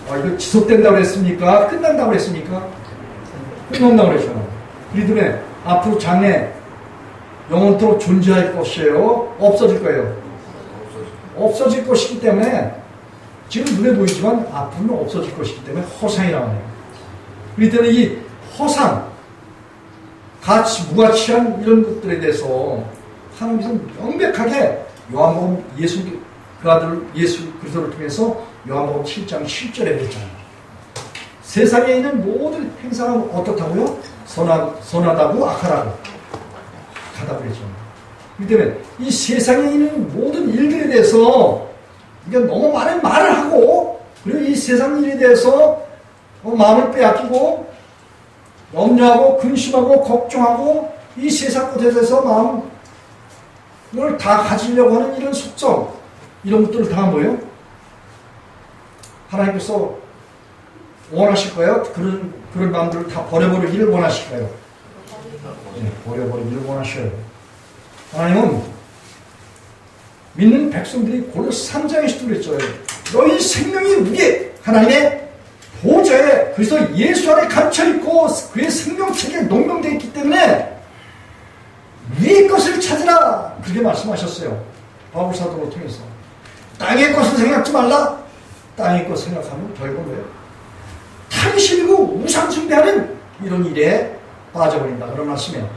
이거 지속된다고 했습니까? 끝난다고 했습니까? 끝난다고 그랬잖아요. 우리들의 앞으로 장래 영원토록 존재할 것이에요? 없어질 거예요? 없어질 것이기 때문에 지금 눈에 보이지만 앞으로는 없어질 것이기 때문에 허상이라고 해요. 우리들은 이 허상, 무가치한 이런 것들에 대해서 하나님께서 명백하게 요한복음 그 아들 예수 그리스도를 통해서 요한복음 7장 7절에 그랬잖아요. 세상에 있는 모든 행사가 어떻다고요? 선하다고 악하다고 그랬죠. 그렇기 때문에 이 세상에 있는 모든 일들에 대해서 이게 너무 많은 말을 하고 그리고 이 세상 일에 대해서 마음을 빼앗기고 염려하고 근심하고 걱정하고 이 세상 것에 대해서 마음을 다 가지려고 하는 이런 속성 이런 것들을 다 뭐예요? 하나님께서 원하실까요? 그런 마음들을 다 버려버리기를 원하실까요? 네, 버려버리기를 원하셔요. 하나님은 믿는 백성들이 골로새 3장에서도 그랬죠. 너희 생명이 우리 하나님의 보좌에 그래서 예수 안에 갇혀있고 그의 생명책에 농명되어 있기 때문에 위의 것을 찾으라 그렇게 말씀하셨어요. 바울 사도를 통해서 땅의 것을 생각하지 말라. 땅의 것 생각하면 결국 뭐예요? 탐심이고 우상 숭배하는 이런 일에 빠져버린다 그런 말씀이에요.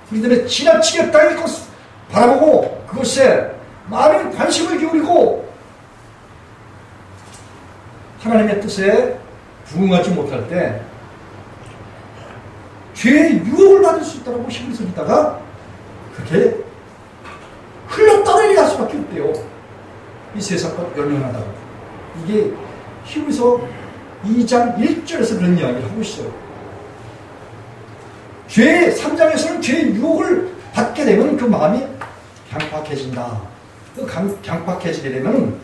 그렇기 때문에 지나치게 땅의 것을 바라보고 그것에 많은 관심을 기울이고 하나님의 뜻에 부응하지 못할 때 죄의 유혹을 받을 수 있다고 힘을 쓰다가 그렇게 흘러떠내리게 할 수밖에 없대요. 이 세상과 연연하다가 이게 히브리서 2장 1절에서 그런 이야기를 하고 있어요. 3장에서는 죄의 유혹을 받게 되면 그 마음이 강팍해진다. 강팍해지게 되면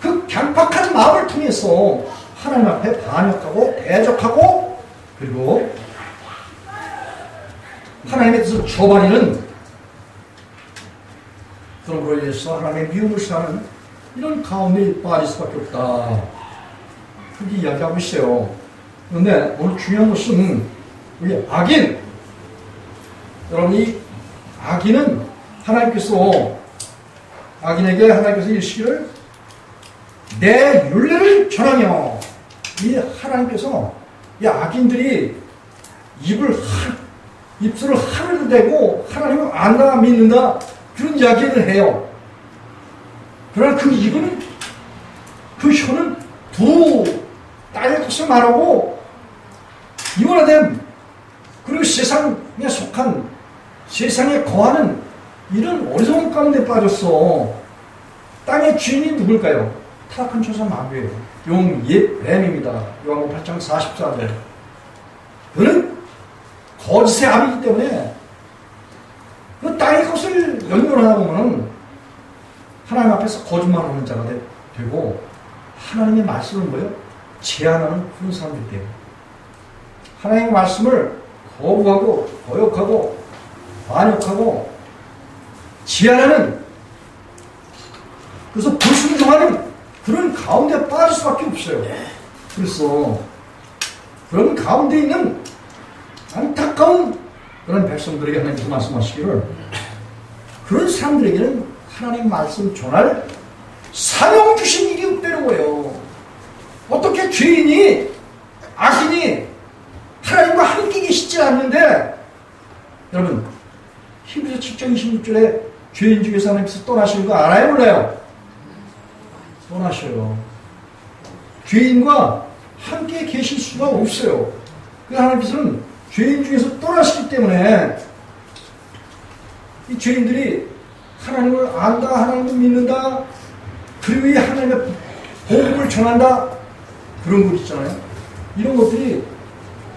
그 강팍한 마음을 통해서 하나님 앞에 반역하고 대적하고 그리고 하나님의 뜻을 저버리는 그런 거로 인해서 하나님의 미움을 사는 이런 가운데 빠질 수밖에 없다. 그렇게 이야기하고 있어요. 그런데 오늘 중요한 것은 우리 악인, 여러분 이 악인은 악인에게 하나님께서 이르시기를 내 율례를 전하며, 이 하나님께서 이 악인들이 입술을 하늘을 대고 하나님을 안다 믿는다 그런 이야기를 해요. 그러나 그 입은, 그 혀는 두 딸의 것을 말하고 이원화됨, 그리고 세상에 속한, 세상에 거하는 이런 어리석은 가운데 빠졌어. 땅의 주인이 누굴까요? 타락한 천사 마귀예요. 용 옛 뱀입니다. 요한복음 8장 44절. 그는 거짓의 압이기 때문에 그 땅의 것을 연결하다 보면 하나님 앞에서 거짓말하는 자가 되고 하나님의 말씀을 제한하는 그런 사람들이 돼요. 하나님의 말씀을 거부하고 거역하고 반역하고 제한하는, 그래서 불순종하는 그런 가운데 빠질 수밖에 없어요. 그래서 그런 가운데 있는 안타까운 그런 백성들에게 하나님께서 말씀하시기를 그런 사람들에게는 하나님 말씀 전할 사명 주신 일이 없다는 거예요. 어떻게 죄인이, 악인이 하나님과 함께 계시지 않는데, 여러분 히브리서 7장 26절에 죄인 중에서 하나님께서 떠나시는 거 알아요, 몰라요? 떠나셔요. 죄인과 함께 계실 수가 없어요. 그 하나님께서는 죄인 중에서 떠나시기 때문에 이 죄인들이 하나님을 안다, 하나님을 믿는다, 그리고 이 하나님의 복음을 전한다, 그런 것 있잖아요. 이런 것들이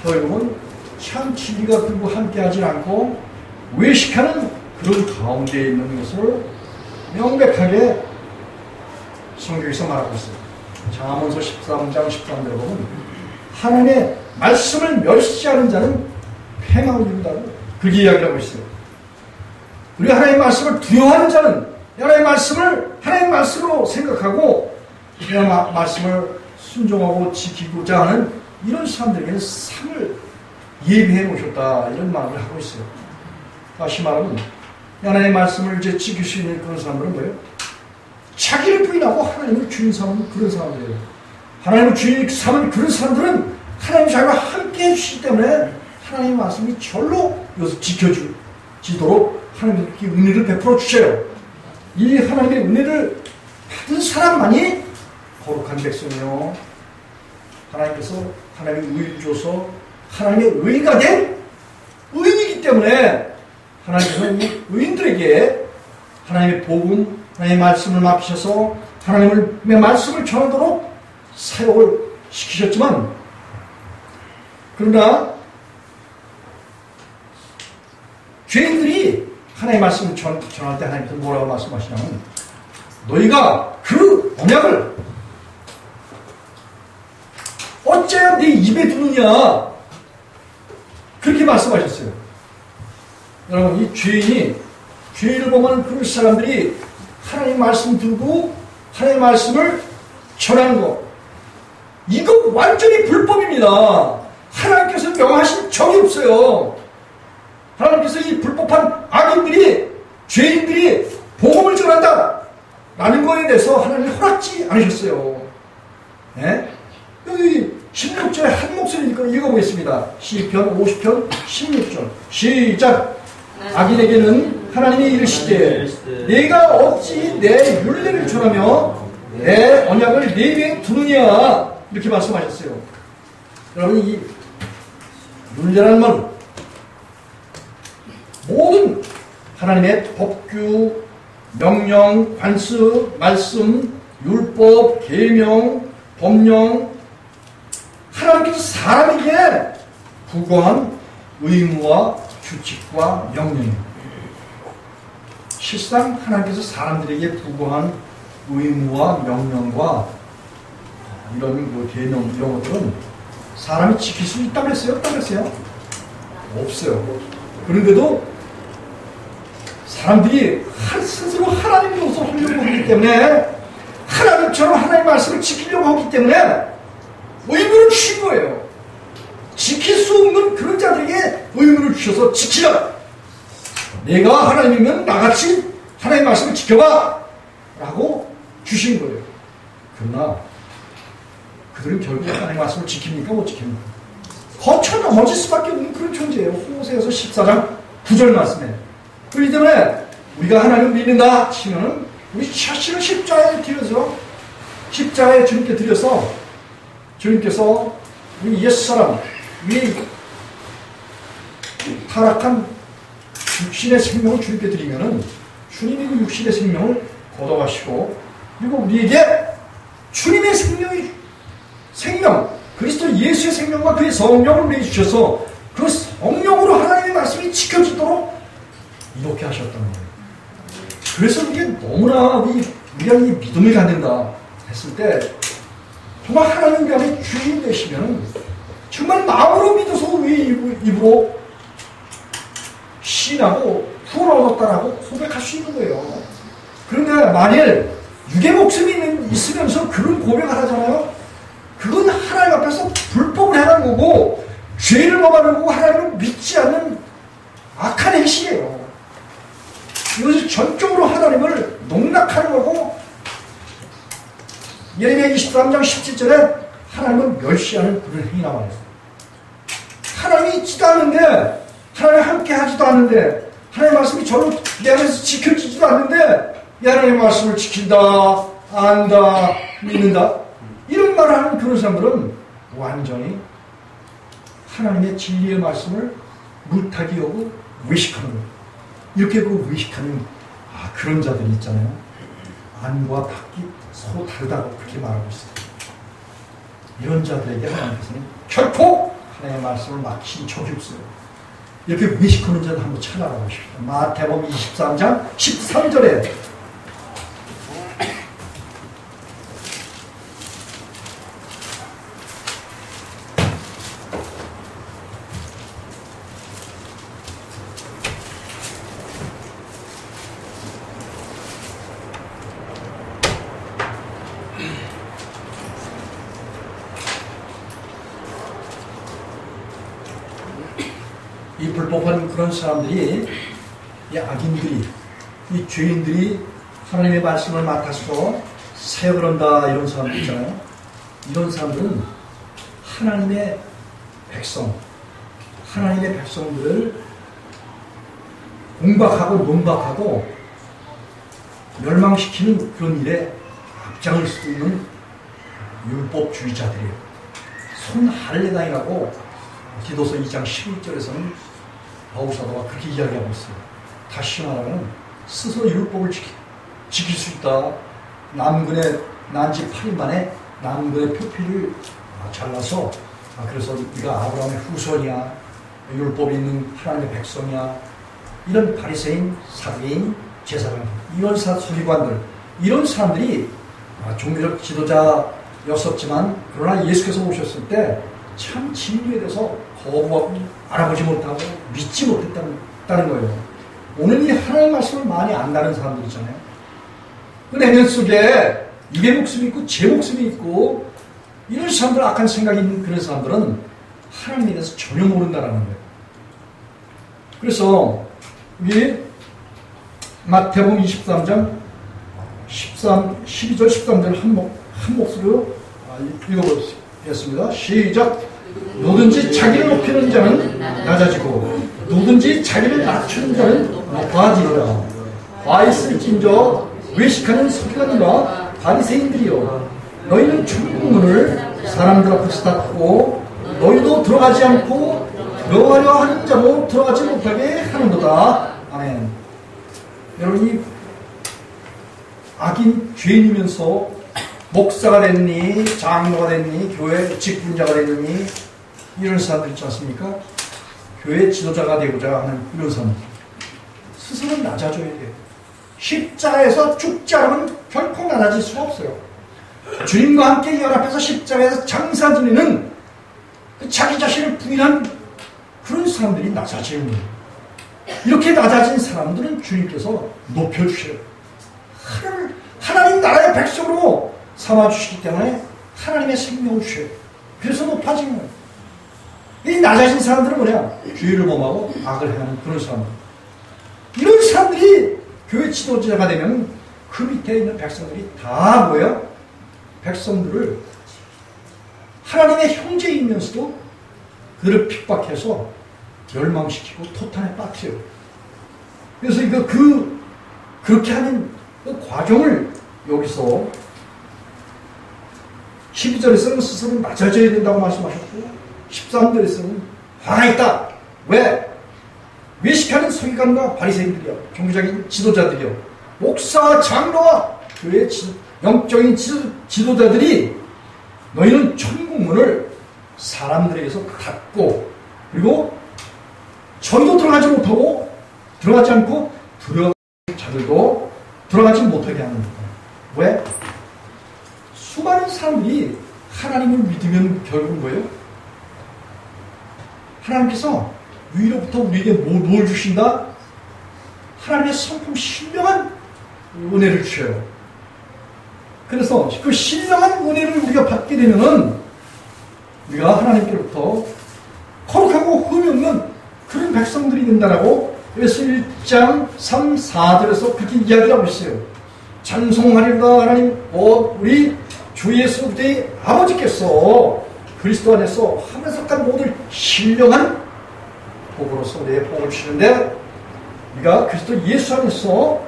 결국은 참 진리가 그리고 함께하지 않고 외식하는 그런 가운데 있는 것을 명백하게 성경에서 말하고 있어요. 잠언서 13장 13절에 보면 하나님의 말씀을 멸시하는 자는 패망을 입는다고 그렇게 이야기하고 있어요. 우리 하나님의 말씀을 두려워하는 자는 하나님의 말씀을 하나님의 말씀으로 생각하고 하나님의 말씀을 순종하고 지키고자 하는 이런 사람들에게는 상을 예비해 놓으셨다, 이런 말을 하고 있어요. 다시 말하면 하나님의 말씀을 이제 지킬 수 있는 그런 사람들은 뭐예요? 자기를 부인하고 하나님을 주인 삼는 그런 사람들이에요. 하나님을 주인 삼은 그런 사람들은 하나님 자기와 함께 해주시기 때문에 하나님의 말씀이 절로 이것을 지켜지도록 하나님께 은혜를 베풀어 주셔요. 이 하나님의 은혜를 받은 사람만이 거룩한 백성이요, 하나님께서 하나님의 의를 줘서 하나님의 의가 된 의인이기 때문에 하나님께서는 이 의인들에게 하나님의 복음, 하나님의 말씀을 맡기셔서 하나님의 말씀을 전하도록 사역을 시키셨지만, 그러나 죄인들이 하나님의 말씀을 전할 때 하나님께서 뭐라고 말씀하시냐면 너희가 그 언약을 어째야 네 입에 두느냐, 그렇게 말씀하셨어요. 여러분 이 죄인을 보면 그 사람들이 하나님 말씀 두고 하나님 말씀을 전하는 것, 이거 완전히 불법입니다. 하나님께서 명하신 적이 없어요. 하나님께서 이 불법한 악인들이, 죄인들이 복음을 전한다 라는 거에 대해서 하나님이 허락지 않으셨어요. 네? 여기 16절에 한 목소리니까 읽어보겠습니다. 시편 50편 16절 시작. 악인에게는 하나님이 이르시되 내가 어찌 내 율례를 전하며 내 언약을 내 입에 두느냐, 이렇게 말씀하셨어요. 여러분 이 율례라는 말, 모든 하나님의 법규, 명령, 관습, 말씀, 율법, 계명, 법령, 하나님께서 사람에게 부과한 의무와 규칙과 명령입니다. 실상 하나님께서 사람들에게 부과한 의무와 명령과 이런 그 계명 이런 것들은 사람이 지킬 수 있다고 했어요? 없다고 했어요? 없어요. 그런데도 사람들이 스스로 하나님으로서 하려고 하기 때문에 하나님처럼 하나님의 말씀을 지키려고 하기 때문에 의무를 주신 거예요. 지킬 수 없는 그런 자들에게 의무를 주셔서 지키라. 내가 하나님이면 나같이 하나님의 말씀을 지켜봐 라고 주신 거예요. 그러나 그들은 결국 하나님의 말씀을 지킵니까? 못 지킵니까? 거쳐 넘어질 수밖에 없는 그런 존재예요. 호세아서 14장 9절 말씀에. 그렇기 때문에 우리가 하나님을 믿는다 치면은 우리 자신을 십자가에 드려서 십자가에 주님께 드려서 주님께서 우리 옛사람 위에 타락한 육신의 생명을 주님께 드리면은 주님이 그 육신의 생명을 걷어가시고 그리고 우리에게 주님의 생명 그리스도 예수의 생명과 그의 성령을 내주셔서 그 성령으로 하나님의 말씀이 지켜지도록 이렇게 하셨다는 거예요. 그래서 이게 너무나 우리가 이 믿음을 갖는다 했을 때 정말 하나님 안에 주인 되시면 정말 마음으로 믿어서 우리 입으로 신하고 구원을 얻었다라고 고백할 수 있는 거예요. 그런데 만일 육의 목숨이 있으면서 그런 고백을 하잖아요. 그건 하나님 앞에서 불법을 해는 거고 죄를 범하는 거고 하나님을 믿지 않는 악한 행실이에요. 이것이 전적으로 하나님을 농락하는 거고 예레미야 23장 17절에 하나님을 멸시하는 그런 행위란 말이에요. 하나님이 있지도 않는데 하나님 함께 하지도 않는데 하나님의 말씀이 저를 내 안에서 지켜지지도 않는데 하나님의 말씀을 지킨다, 안다, 믿는다 이런 말을 하는 그런 사람들은 완전히 하나님의 진리의 말씀을 물타기 여고 외식하는 거예요. 이렇게 그 외식하는 그런 자들이 있잖아요. 안과 밖이 서로 다르다고 그렇게 말하고 있어요. 이런 자들에게 하나님께서는 결코 하나님의 말씀을 맡기신 적이 없어요. 이렇게 외식하는 자들 한번 찾아보십시오. 마태복음 23장 13절에 이 불법한 그런 사람들이, 이 악인들이, 이 죄인들이 하나님의 말씀을 맡아서 사역을 한다 이런 사람들 있잖아요. 이런 사람들은 하나님의 백성들을 공박하고 논박하고 멸망시키는 그런 일에 앞장을 쓰고 있는 율법주의자들이에요. 손 할례당이라고 디도서 2장 11절에서는 바울사도가 그렇게 이야기하고 있어요. 다시 말하면 스스로 율법을 지킬 수 있다. 남근의 난지 8일 만에 남근의 표피를 잘라서 그래서 네가 아브라함의 후손이야, 율법이 있는 하나님의 백성이야, 이런 바리새인, 사두개인, 제사장 이런 서기관들 이런 사람들이 종교적 지도자였었지만 그러나 예수께서 오셨을 때 참 진리에 대해서 거부하고 알아보지 못하고 믿지 못했다는 거예요. 오늘 이 하나님의 말씀을 많이 안다는 사람들 있잖아요. 그 내면 속에 육의 목숨이 있고 제 목숨이 있고 이런 사람들, 악한 생각이 있는 그런 사람들은 하나님에 대해서 전혀 모른다라는 거예요. 그래서 우리 마태복음 23장 12절 13절 한 목소리로 읽어보겠습니다. 시작. 누구든지 자기를 높이는 자는 낮아지고 누구든지 자기를 낮추는 자는 높아지리라. 와 있을진저 외식하는 서기관과 바리새인들이여, 너희는 천국문을 사람들 앞에서 닫고 너희도 들어가지 않고 들어가려 하는 자도 들어가지 못하게 하는도다. 아멘. 여러분, 이 악인 죄인이면서 목사가 됐니, 장로가 됐니, 교회 직분자가 됐니, 이런 사람들 있지 않습니까? 교회 지도자가 되고자 하는 이런 사람들 스스로 낮아져야 돼요. 십자가에서 죽지 않으면 결코 낮아질 수가 없어요. 주님과 함께 연합해서 십자가에서 장사 지내는 자기 자신을 부인한 그런 사람들이 낮아지는 거예요. 이렇게 낮아진 사람들은 주님께서 높여주셔요. 하나님 나라의 백성으로 삼아주시기 때문에 하나님의 생명을 주셔요. 그래서 높아지는 거예요. 이 낮아진 사람들은 뭐냐? 죄를 범하고 악을 행하는 그런 사람들. 이런 사람들이 교회 지도자가 되면 그 밑에 있는 백성들이 다 뭐예요? 백성들을 하나님의 형제이면서도 그들을 핍박해서 멸망시키고 토탄에 빠뜨려요. 그래서 그렇게 하는 그 과정을 여기서 12절에서는 스스로 낮아져야 된다고 말씀하셨고 13절에서는 화가 있다. 왜? 외식하는 서기관과 바리새인들이요, 종교적인 지도자들이요, 목사와 장로와 교회의 영적인 지도자들이 너희는 천국문을 사람들에게서 닫고 그리고 저희도 들어가지 못하고 들어가지 않고 들어가는 자들도 들어가지 못하게 하는 거예요. 왜? 수많은 사람들이 하나님을 믿으면 결국은 뭐예요? 하나님께서 위로부터 우리에게 뭘 주신다? 하나님의 성품 신령한 은혜를 주셔요. 그래서 그 신령한 은혜를 우리가 받게 되면은 우리가 하나님께로부터 거룩하고 흠이 없는 그런 백성들이 된다라고 그래서 1장 3, 4절에서 그렇게 이야기를 하고 있어요. 찬송하리로다 하나님 우리 주 예수 그리스도의 아버지께서 그리스도 안에서 하늘석한 모든 신령한 복으로서 내 복을 주시는데 우리가 그리스도 예수 안에서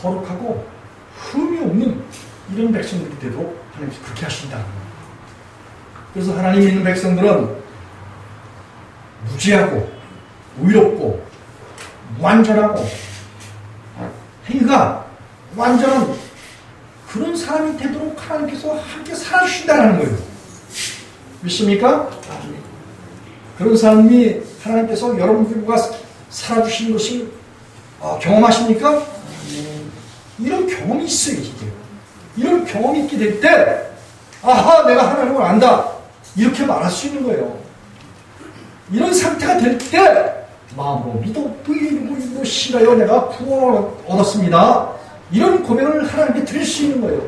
거룩하고 흠이 없는 이런 백성들이 되도록 하나님께서 그렇게 하신다. 그래서 하나님 믿는 백성들은 무지하고 의롭고 완전하고 행위가 완전한 그런 사람이 되도록 하나님께서 함께 살아주신다는 거예요. 믿습니까? 그런 사람이 하나님께서 여러분들과 살아주시는 것을 경험하십니까? 이런 경험이 있어요. 이런 경험이 있게 될 때 아하 내가 하나님을 안다 이렇게 말할 수 있는 거예요. 이런 상태가 될 때 마음으로 믿고 싫어요 내가 구원을 얻었습니다. 이런 고백을 하나님께 드릴 수 있는 거예요.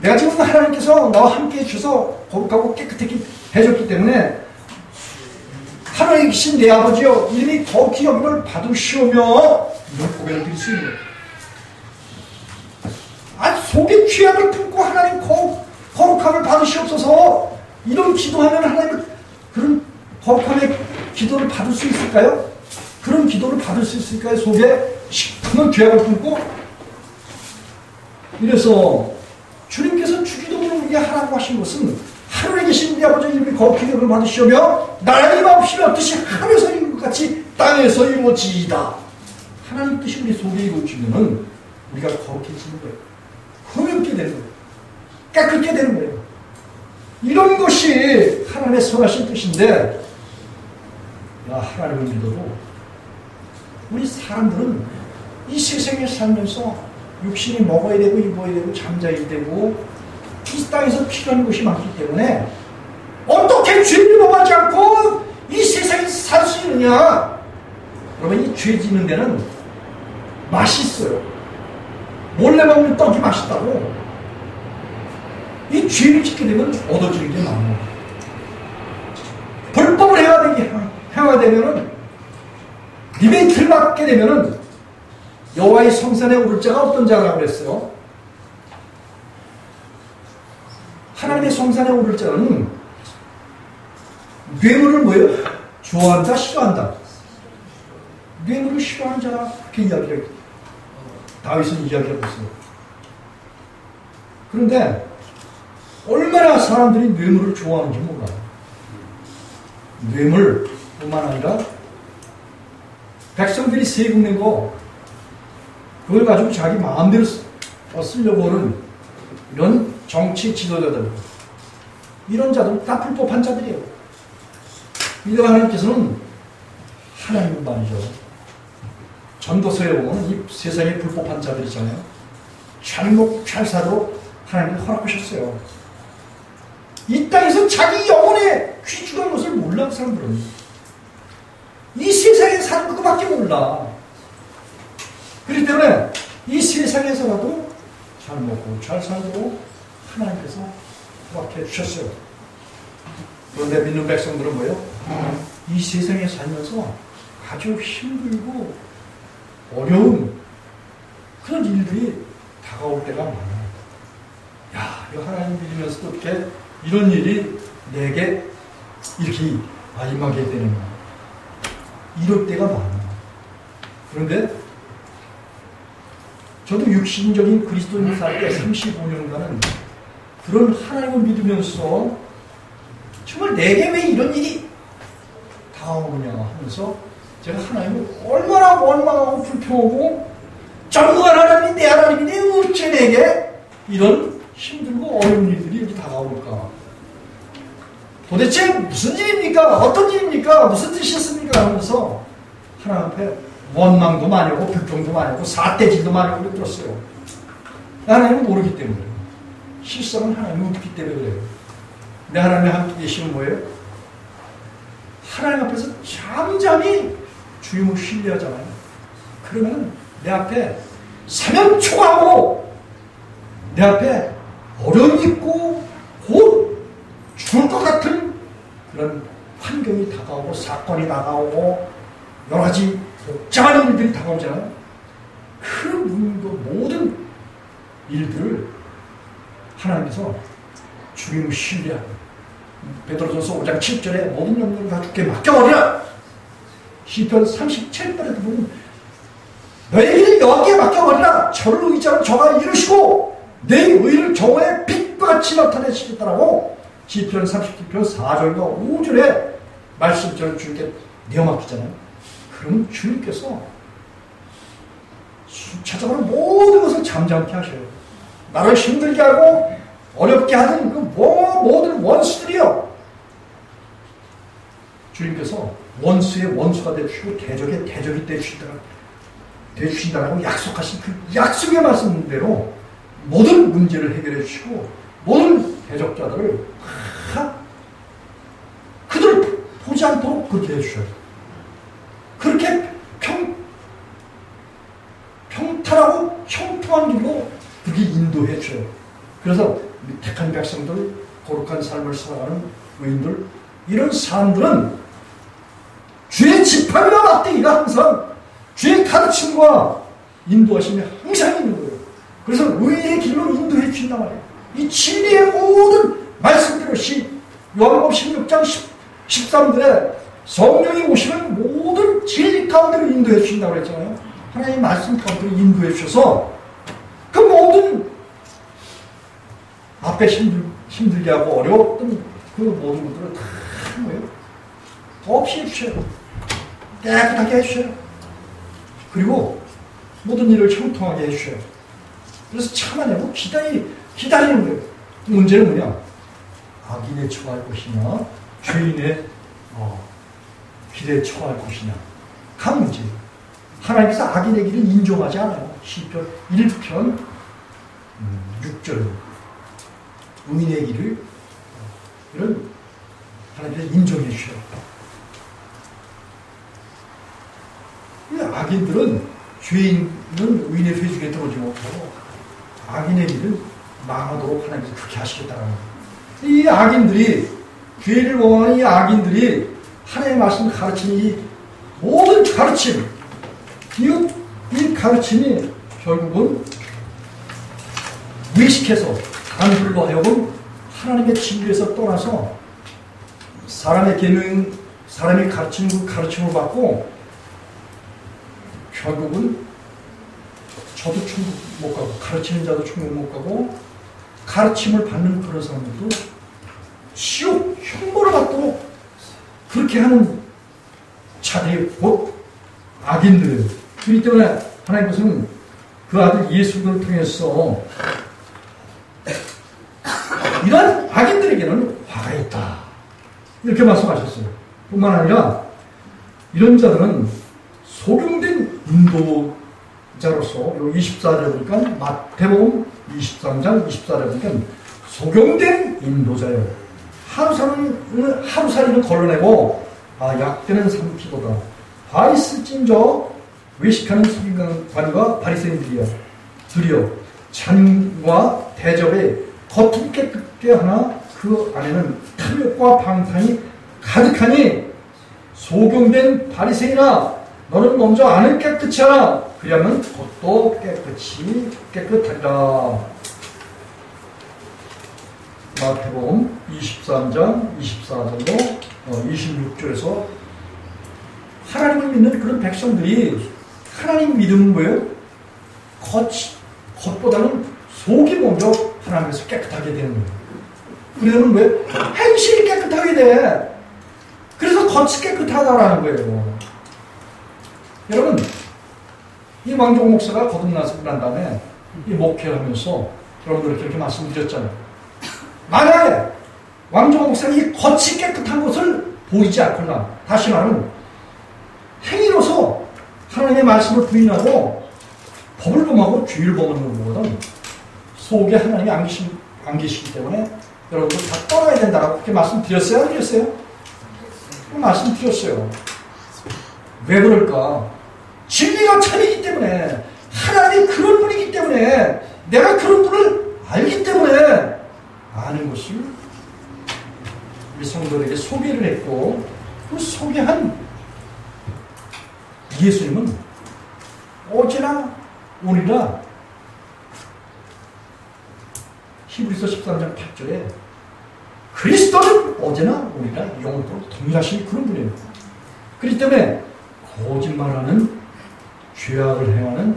내가 지금 하나님께서 나와 함께 해주셔서 거룩하고 깨끗하게 해줬기 때문에 하나님 계신 내 아버지여 이름이 거룩히 여김을 받으시오며 이런 고백을 드릴 수 있는 거예요. 속에 죄악을 품고 하나님 거룩함을 받으시옵소서 이런 기도하면 하나님 그런 거룩함의 기도를 받을 수 있을까요? 그런 기도를 받을 수 있을까요? 속에 시커먼 죄악을 품고. 이래서 주님께서 주기도문을 우리에게 하라고 하신 것은 하늘에 계신 우리 아버지 이름이 거룩히 여김을 받으시오며 나라의 마음씨가 뜻이 하늘에서 이룬 것 같이 땅에서 이루어지이다. 하나님 뜻이 우리 속에 이루어지면은 우리가 거룩해지는 거예요. 흠없게 되는 거예요. 깨끗게 되는 거예요. 이런 것이 하나님의 선하신 뜻인데 하나님을 믿어도 우리 사람들은 이 세상에 살면서 육신이 먹어야 되고 입어야 되고 잠자야 되고 이 땅에서 필요한 것이 많기 때문에 어떻게 죄를 범하지 않고 이 세상에 살 수 있느냐? 여러분 이 죄 짓는 데는 맛있어요. 몰래 먹는 떡이 맛있다고. 이 죄를 짓게 되면 얻어지는 게 많아요. 불법을 해야 되면은 리베이트를 받게 되면은 여호와의 성산에 오를 자가 어떤 자라고 그랬어요? 하나님의 성산에 오를 자는 뇌물을 뭐예요? 좋아한다, 싫어한다. 뇌물을 싫어하는 자라 그렇게 이야기를 다윗은 이야기하고 있어요. 그런데 얼마나 사람들이 뇌물을 좋아하는지 몰라요. 뇌물뿐만 아니라 백성들이 세금 낸 거 그걸 가지고 자기 마음대로 쓰려고 하는 이런 정치 지도자들 이런 자들 다 불법한 자들이에요. 이런 하나님께서는 하나님은 말이죠. 전도서에 보면 이 세상에 불법한 자들 있잖아요. 잘 먹고 잘 살도록 하나님이 허락하셨어요. 이 땅에서 자기 영혼에 귀중한 것을 몰라, 사람들은. 이 세상에 사는 그거밖에 몰라. 그렇기 때문에 이 세상에서라도 잘 먹고 잘 살도록 하나님께서 허락해 주셨어요. 그런데 믿는 백성들은 뭐예요? 이 세상에 살면서 아주 힘들고 어려운 그런 일들이 다가올 때가 많아요. 야, 이거 하나님 믿으면서도 어떻게 이런 일이 내게 이렇게 임하게 되느냐. 이럴 때가 많아요. 그런데 저도 육신적인 그리스도인 살 때 35년간은 그런 하나님을 믿으면서 정말 내게 왜 이런 일이 다가오느냐 하면서 제가 하나님을 얼마나 원망하고 불평하고 전능한 하나님이 내 하나님이니 어째 내게 이런 힘들고 어려운 일들이 이렇게 다가올까? 도대체 무슨 일입니까? 어떤 일입니까? 무슨 뜻이었습니까? 하면서 하나님 앞에 원망도 많이 하고 불평도 많이 하고 사태질도 많이 하고 그랬어요. 하나님은 모르기 때문에. 실상은 하나님이 없기 때문에 그래요. 근데 하나님이 함께 계시는 뭐예요? 하나님 앞에서 잠잠히 주님을 신뢰하잖아요. 그러면 내 앞에 사면 초하고 내 앞에 어려움이 있고 곧 죽을 것 같은 그런 환경이 다가오고 사건이 다가오고 여러 가지 복잡한 일들이 다가오잖아요. 그 모든 일들을 하나님께서 주님을 신뢰하고 베드로전서 5장 7절에 모든 염려를 다 주께 맡겨버리라. 시편 37편에도 보면 너의 길을 여호와께 맡겨버리라. 저를 의지하는 저가 이루시고 내 의를 정오의 빛과 같이 나타내시겠다라고 시편 37편 4절과 5절에 말씀처럼 주님께 내어맡기잖아요. 그럼 주님께서 찾아가는 모든 것을 잠잠케 하셔요. 나를 힘들게 하고 어렵게 하는 그 모든 원수들이요. 주님께서 원수의 원수가 되주시고 대적의 대적이 되주신다라고 약속하신 그 약속의 말씀대로 모든 문제를 해결해 주시고 모든 대적자들을 그들을 보지 않도록 그렇게 해주셔요. 그렇게 평탄하고 형통한 길로 그렇게 인도해 줘요. 그래서 택한 백성들, 거룩한 삶을 살아가는 의인들, 이런 사람들은 주의 지팡이와 막대기가 항상 주의 가르침과 인도하심이 항상 있는 거예요. 그래서 의인의 길로 인도해 주신단 말이에요. 이 진리의 모든 말씀대로 요한복음 16장 13절에 성령이 오시면 모든 진리 가운데로 인도해 주신다고 그랬잖아요. 하나님의 말씀 가운데로 인도해 주셔서 그 모든 앞에 힘들게 하고 어려웠던 그 모든 것들을 다 뭐예요? 없이 해주셔요. 깨끗하게 해주셔요. 그리고 모든 일을 형통하게 해주셔요. 그래서 참아내고 기다리는 거예요. 문제는 뭐냐? 악인에 처할 것이냐, 죄인의 길에 처할 것이냐. 그 문제예요. 하나님께서 악인의 길을 인정하지 않아요. 시편 1편 6절 의인의 길을 이런 하나님께서 인정해 주셔요. 악인들은 죄인은 의인의 쇠 중에 들어오지 못하고 악인의 길은 망하도록 하나님께서 그렇게 하시겠다는 거예요. 이 악인들이 죄를 원하는 이 악인들이 하나님의 말씀 가르치는 이 모든 가르침 이 가르침이 결국은 외식해서 사람들로 하여금 하나님의 진리에서 떠나서 사람의 계명, 사람이 가르치는 그 가르침을 받고 결국은 저도 천국 못 가고 가르치는 자도 천국 못 가고 가르침을 받는 그런 사람들도 지옥 형벌을 받도록 그렇게 하는 자들이 곧 악인들이에요. 그렇기 때문에 하나님께서는 그 아들 예수를 통해서 이런 악인들에게는 화가 있다. 이렇게 말씀하셨어요. 뿐만 아니라 이런 자들은 소경된 인도자로서 요 24절 보니까 마태복음 23장 24절 보니까 소경된 인도자예요. 하루살이는 걸러내고 약대는 삼키도다. 바이스찐저 외식하는 서기관과 바리새인들이여 드디어 잔과 대접에 겉은 깨끗게 하나 그 안에는 탐욕과 방탕이 가득하니 소경된 바리새인아 너는 먼저 안을 깨끗이 하라. 그리하면 겉도 깨끗하리라. 마태복음 23장 24절로 26절에서 하나님을 믿는 그런 백성들이 하나님 믿음은 뭐예요? 겉보다는 속이 먼저 하나님께서 깨끗하게 되는 거예요. 그러면 왜? 행실이 깨끗하게 돼. 그래서 겉이 깨끗하다라는 거예요. 여러분, 이 왕종 목사가 거듭나서 난 다음에 이 목회를 하면서 여러분들 그렇게 말씀드렸잖아요. 만약에 왕종 목사가 이 겉이 깨끗한 것을 보이지 않거나, 다시 말하면 행위로서 하나님의 말씀을 부인하고 법을 범하고 죄를 범하는 거거든. 속에 하나님이 안 계시기 때문에 여러분들 다 떠나야 된다고 그렇게 말씀드렸어요? 안 드렸어요? 말씀드렸어요. 왜 그럴까? 진리가 참이기 때문에, 하나님이 그런 분이기 때문에, 내가 그런 분을 알기 때문에 아는 것을 우리 성도들에게 소개를 했고, 그 소개한 예수님은 어제나 오늘이나 히브리서 13장 8절에 그리스도는 어제나 오늘이나 영원토록 동일하신 그런 분이에요. 그렇기 때문에 거짓말하는, 죄악을 행하는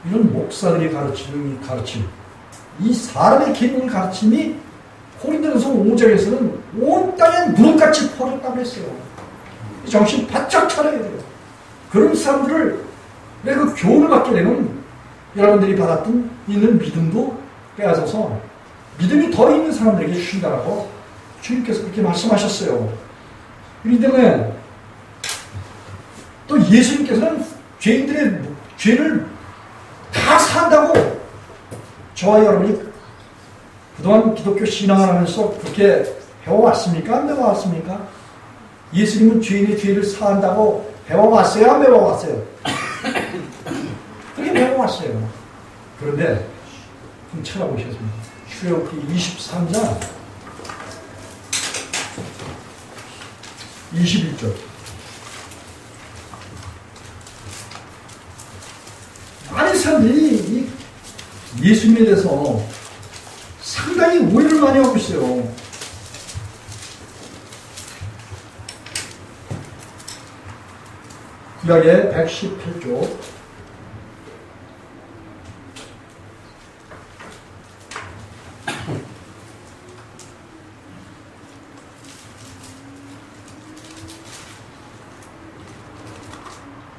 이런 목사들이 가르치는 이 사람의 기능을 가르침이 고린도전서 5장에서는 온 땅에 무릎같이 퍼졌다고 했어요. 정신 바짝 차려야 돼요. 그런 사람들을 왜 그 교훈을 받게 되면 여러분들이 받았던 있는 믿음도 빼앗아서 믿음이 더 있는 사람들에게 주신다라고 주님께서 그렇게 말씀하셨어요. 그렇기 때문에 또 예수님께서는 죄인들의 죄를 다 산다고 저와 여러분이 그동안 기독교 신앙을 하면서 그렇게 배워왔습니까? 안 배워왔습니까? 예수님은 죄인의 죄를 사한다고 배워왔어요? 안 배워왔어요? 그렇게 배워왔어요. 그런데 좀 찾아보셨습니다. 출애굽기 23장 21절. 많은 사람들이 예수님에 대해서 상당히 오해를 많이 하고 있어요. 구약의 118조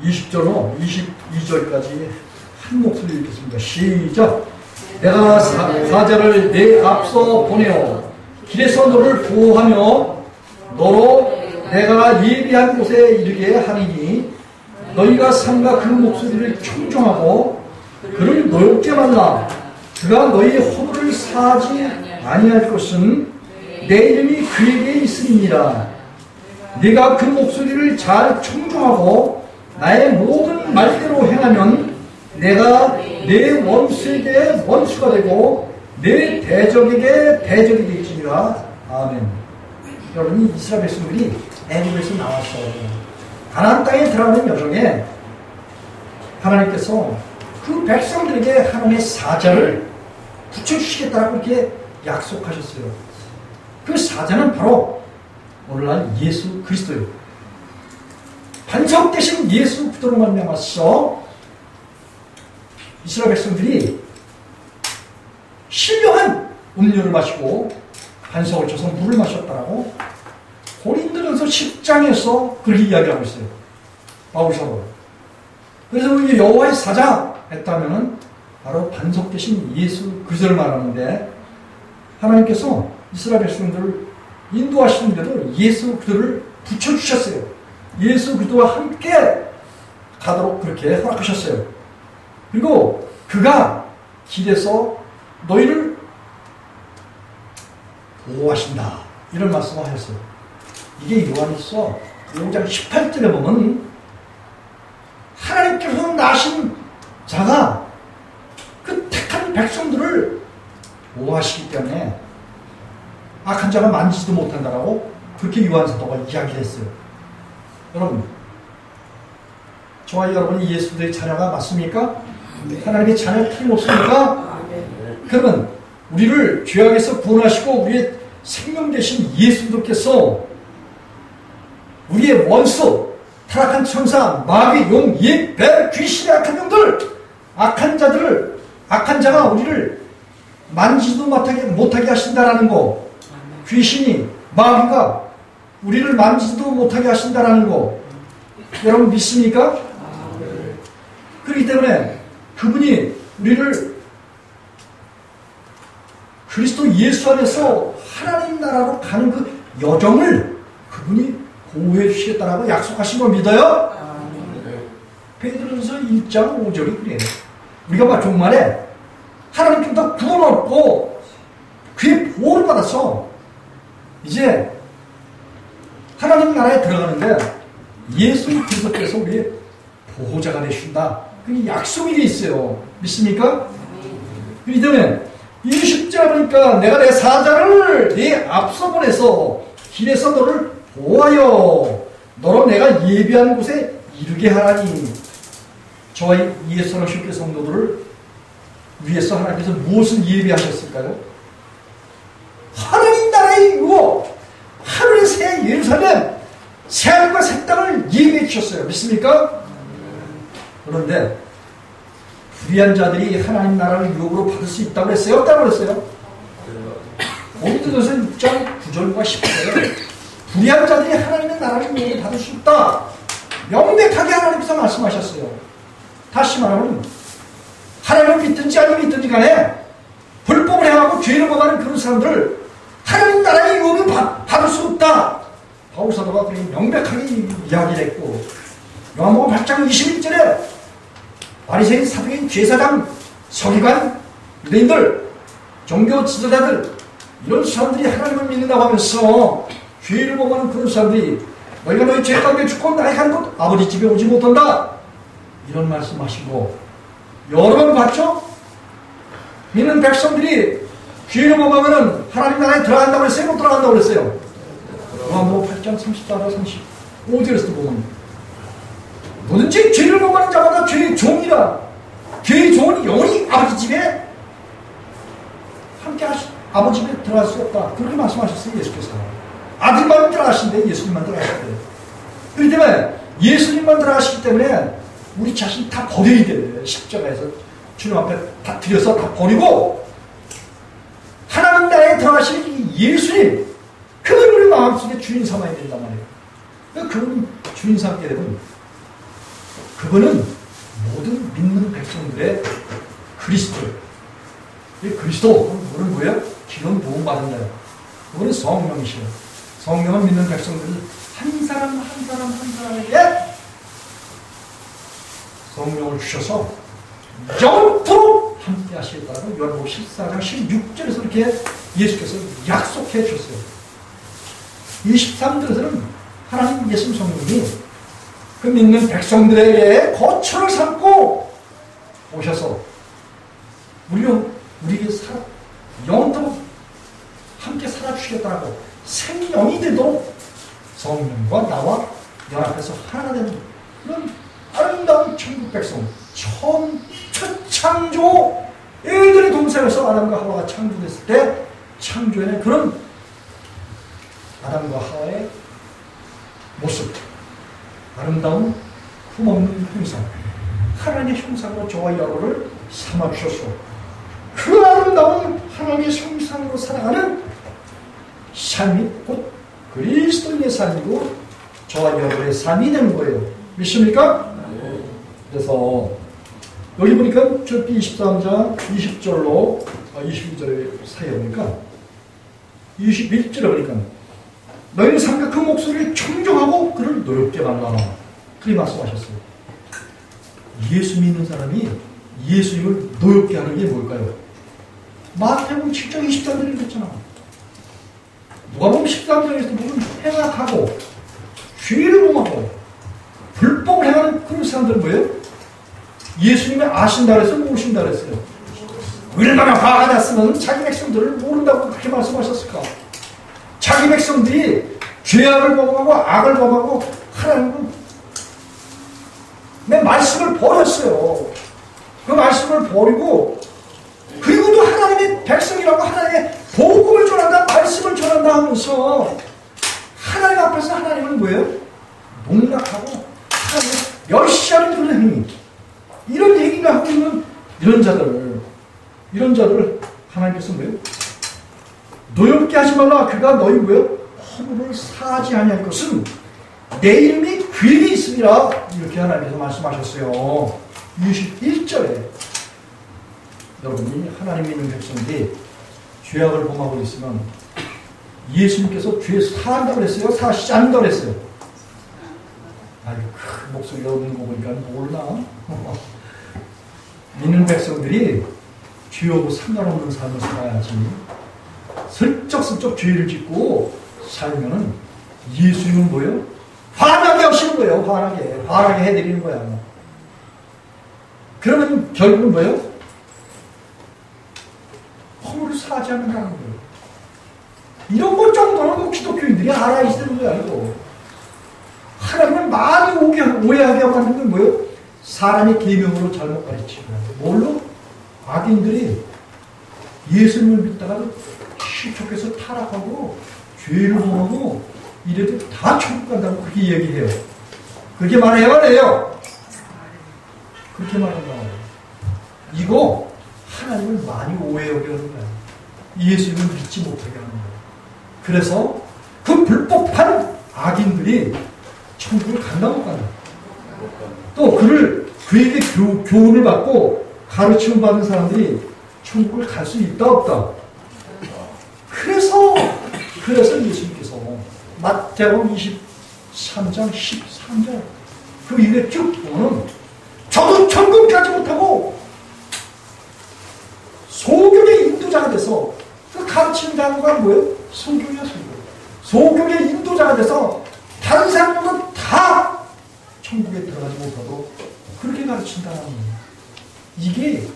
20절로 22절까지 한 목소리 읽겠습니다. 시작. 내가 사자를 내 앞서 보내어 길에서 너를 보호하며 너로 내가 예비한 곳에 이르게 하리니 너희가 삼가 그 목소리를 청종하고 그를 노엽게 말라. 그가 너희 허물을 사하지 아니할 것은 내 이름이 그에게 있으리니라. 네가 그 목소리를 잘 청종하고 나의 모든 말대로 행하면 내가 내 원수에게 원수가 되고 내 대적에게 대적이 되지니라. 아멘. 여러분이 이스라엘 백성들이 애굽에서 나왔어요. 가나안 땅에 들어가는 여정에 하나님께서 그 백성들에게 하나님의 사자를 붙여주시겠다고 이렇게 약속하셨어요. 그 사자는 바로 오늘날 예수 그리스도예요. 반석 대신 예수 그리스도로 말미암아서 이스라엘 백성들이 신령한 음료를 마시고 반석을 쳐서 물을 마셨다라고 고린도전서 10장에서 그렇게 이야기하고 있어요. 바울사로. 그래서 여호와의 사자 했다면은 바로 반석 대신 예수 그리스도를 말하는데 하나님께서 이스라엘 백성들을 인도하시는데도 예수 그리스도를 붙여주셨어요. 예수 그리스도와 함께 가도록 그렇게 허락하셨어요. 그리고 그가 길에서 너희를 보호하신다. 이런 말씀을 하셨어요. 이게 요한일서 5장 18절에 보면 하나님께서 나신 자가 그 택한 백성들을 보호하시기 때문에 악한 자가 만지지도 못한다라고 그렇게 요한 사도가 이야기했어요. 여러분, 저와 여러분이 예수의 자녀가 맞습니까? 하나님의 자녀 틀림없습니까? 그러면 우리를 죄악에서 구원하시고 우리의 생명 되신 예수님께서 우리의 원수, 타락한 천사, 마귀, 용, 예, 뱀, 귀신의 악한 영들, 악한 자가 우리를 만지지도 못하게 하신다라는 거, 귀신이, 마귀가 우리를 만지지도 못하게 하신다라는 거, 여러분 믿습니까? 그렇기 때문에 그분이 우리를 그리스도 예수 안에서 하나님 나라로 가는 그 여정을 그분이 보호해 주시겠다라고 약속하신 거 믿어요? 베드로전서 1장 5절이 그래요. 우리가 종말에 하나님께부터 구원 얻고 그의 보호를 받아서 이제 하나님 나라에 들어가는데 예수 그리스도께서 우리의 보호자가 되신다. 그게 약속이 되어 있어요. 믿습니까? 그렇기 때문에 이 10절 보니까 내가 내 사자를 네 앞서 보내서 길에서 너를 보호하여 너로 내가 예비한 곳에 이르게 하라니. 저와 예수 사랑하는 성도들을 위해서 하나님께서 무엇을 예비하셨을까요? 하나님 나라의 이루어 하늘의 새 예루살렘 새하늘과 새 땅을 예비해 주셨어요. 믿습니까? 그런데 불의한 자들이 하나님 나라를 유혹으로 받을 수 있다고 했어요? 없다고 그랬어요? 고린도전서 6장 9절과 10절에 불의한 자들이 하나님의 나라를 유혹으로 받을 수 있다. 명백하게 하나님께서 말씀하셨어요. 다시 말하면 하나님을 믿든지 아니면 믿든지 간에 불법을 행하고 죄를 범하는 그런 사람들을 하나님 나라의 유혹을 받을 수 없다. 바울 사도가 그렇게 명백하게 이야기를 했고, 요한복음 8장 21절에 바리새인, 사두개인, 제사장, 서기관, 유대인들, 종교 지도자들 이런 사람들이 하나님을 믿는다고 하면서 죄를 범하는 그런 사람들이 너희가 너희 죄 가운데 죽고 나에 가는 곳 아버지 집에 오지 못한다. 이런 말씀하시고, 여러 번 봤죠? 믿는 백성들이 죄를 범하면 하나님 나라에 들어간다고 그랬어요? 못 들어간다고 그랬어요? 요한복음 8장 34절 35절에서 보면 뭐든지 죄를 범하는 자마다 죄의 종이라. 죄의 종은 영원히 아버지 집에 함께 아버지 집에 들어갈 수 없다. 그렇게 말씀하셨어요. 예수께서. 아들만 들어가신대. 예수님만 들어가신대. 그렇기 때문에 예수님만 들어가시기 때문에 우리 자신 다 버려야 돼. 십자가에서 주님 앞에 다 들여서 다 버리고 하나님 나라에 들어가시는 이 예수님, 그분을 우리 마음속에 주인 삼아야 된단 말이에요. 그분이 주인 삼게 되면 그분은 모든 믿는 백성들의 그리스도. 이 그리스도, 그분은 뭐예요? 기름 부음 받은 자예요. 그분은 성령이시에요. 성령은 믿는 백성들 한 사람 한 사람 한 사람에게 성령을 주셔서 영원토록 함께 하시겠다고 요한복음 14장 16절에서 이렇게 예수께서 약속해 주셨어요. 23절에서는 하나님 예수 성령이 그 믿는 백성들에게 거처를 삼고 오셔서 우리에게 영원토록 함께 살아주시겠다고 생명이 되도록 성령과 나와 연합해서 하나가 되는 그런 아름다운 천국 백성, 첫 창조, 에덴의 동산에서 아담과 하와가 창조됐을 때 창조에는 그런 아담과 하와의 모습, 아름다운 흠없는 형상, 하나님의 형상으로 저와 여러분을 삼아주셔서 그 아름다운 하나님의 형상으로 살아가는 삶이 곧 그리스도인의 삶이고 저와 여러분의 삶이 되는 거예요. 믿습니까? 그래서 여기 보니까 저 23장 20절로 22절 사이에 보니까 21절에 보니까 너희는 삼가 그 목소리를 청정하고 그를 노엽게 만나라. 그렇게 말씀하셨어요. 예수 믿는 사람이 예수님을 노엽게 하는 게 뭘까요? 마태복음 7장 23절에 그랬잖아. 누가복음 13장에서 보면 행악하고 죄를 범하고 불법을 행하는 그런 사람들은 뭐예요? 예수님이 아신다 그랬어요? 모르신다 그랬어요? 얼마나 화가 났으면 자기 백성들을 모른다고 그렇게 말씀하셨을까? 자기 백성들이 죄악을 범하고 악을 범하고 하나님은 내 말씀을 버렸어요. 그 말씀을 버리고 그리고 또 하나님의 백성이라고 하나님의 복음을 전한다, 말씀을 전한다 하면서 하나님 앞에서 하나님은 뭐예요? 농락하고 하나님을 멸시하는 그런 행위, 이런 행위를 하고 있는 이런 자들을 하나님께서 뭐예요? 노엽게 하지 말라. 그가 너희 뭐예요? 허물을 사하지 아니할 것은 내 이름이 그에게 있으리라. 이렇게 하나님께서 말씀하셨어요. 21절에 여러분이 하나님 믿는 백성들이 죄악을 범하고 있으면 예수님께서 죄 사한다고 그랬어요? 사하시지 않는다고 그랬어요? 아유, 그 목소리가 없는 거 보니까 모르나? 믿는 백성들이 죄하고 상관없는 삶을 살아야지. 슬쩍슬쩍 죄를 짓고 살면은 예수님은 뭐예요? 화나게 하시는 거예요. 화나게 해드리는 거야. 그러면 결국은 뭐예요? 허물을 사하지 않는다는 거예요. 이런 것 정도는 기독교인들이 알아야 되는 거야, 이거. 하나님을 많이 오해하게 하고 하는 건 뭐예요? 사람의 계명으로 잘못 가르치고, 뭘로? 악인들이 예수님을 믿다가 시속해서 타락하고 죄를 범하고 이래도 다 천국 간다고 그렇게 얘기해요. 그렇게 말해요, 안 해요? 그렇게 말한다고. 이거 하나님을 많이 오해하게 하는 거야. 예수님을 믿지 못하게 하는 거야. 그래서 그 불법한 악인들이 천국을 간다 못 간다. 또 그에게 교훈을 받고 가르침을 받은 사람들이 천국을 갈 수 있다 없다. 그래서 예수님께서 마태복음 23장 13절 그 이래 쭉 보면 저도 천국 가지 못하고 소경의 인도자가 돼서 그 가르치는 단어가 뭐예요? 소경이야, 소경. 소경의 인도자가 돼서 다른 사람들은 다 천국에 들어가지 못하고 그렇게 가르친다는 거예요. 이게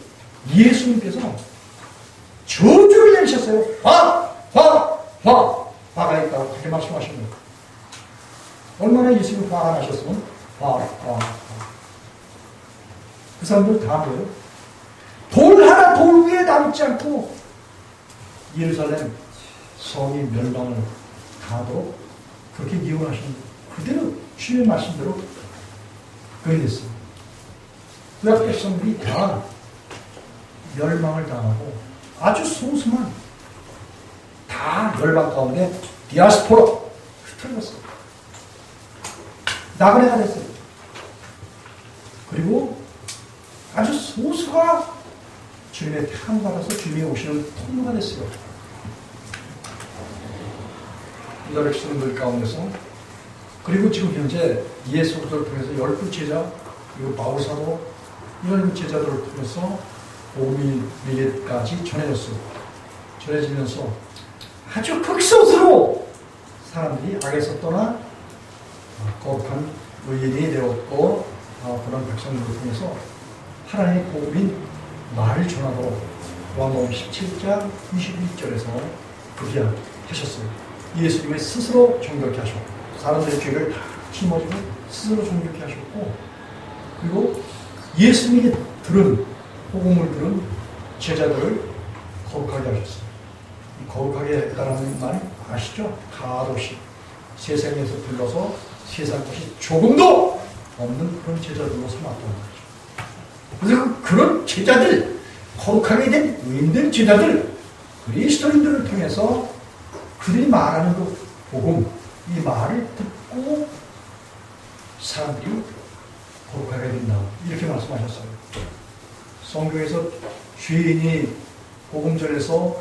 예수님께서 저주를 내리셨어요. 화가 있다고 그렇게 말씀하신 거예요. 얼마나 예수님이 화가 나셨으면 그 사람들 다 뭐예요? 돌 하나 돌 위에 남지 않고 예루살렘 성이 멸망을 가도록 그렇게 이용하시는 거예요. 그대로 주의 말씀대로 그렇게 됐어요. 구약 백성들이 다 멸망을 당하고 아주 소수만 다 멸망 가운데 디아스포라 흩어졌어요. 나그네가 됐어요. 그리고 아주 소수가 주님의 택함 받아서 주님이 오시는 통로가 됐어요. 유다 백성들 가운데서 그리고 지금 현재 예수를 통해서 12제자 그리고 바울사도 이런 제자들을 통해서 복음이 미래까지 전해졌어요. 전해지면서 아주 극소수로 사람들이 악에서 떠나 거룩한 의인이 되었고 그런 백성들을 통해서 하나님의 복음인 말을 전하도록 요한복음 17장 21절에서 그렇게 하셨어요. 예수님의 스스로 정결케 하셨고 사람들의 죄를 다 짊어지고 스스로 정결케 하셨고 그리고 예수님이 복음을 들은 제자들을 거룩하게 하셨어요. 거룩하게 했다는 말 아시죠? 가도시 세상에서 불러서 세상 것이 조금도 없는 그런 제자들로 삼았던 거죠. 그래서 그런 제자들, 거룩하게 된 의인된 제자들, 그리스도인들을 통해서 그들이 말하는 그 복음, 이 말을 듣고 사람들이 거룩하게 된다. 이렇게 말씀하셨어요. 성경에서 죄인이 복음 전해서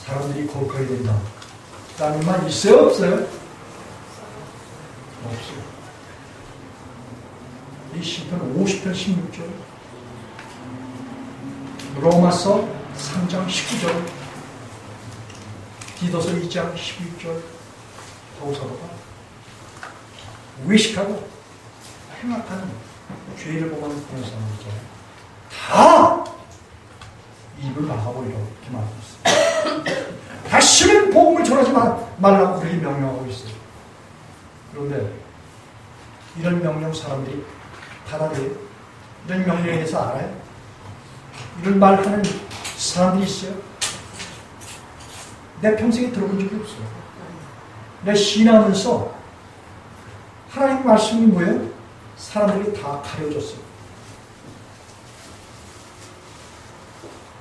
사람들이 거룩하게 된다. 라는 말 있어요? 없어요? 없어요. 이 시편 50편 16절, 로마서 3장 19절, 디도서 2장 11절, 바울사도가 외식하고 행악하는 죄를 범하는 그런 사람이잖아요. 다 입을 막아버리라고 이렇게 말하고 있어요. 다시는 복음을 전하지 말라고 그렇게 명령하고 있어요. 그런데 이런 명령 사람들이 받아들여요? 이런 명령에 대해서 알아요? 이런 말하는 사람들이 있어요? 내 평생에 들어본 적이 없어요. 내 신하면서 하나님 말씀이 뭐예요? 사람들이 다 가려졌어요.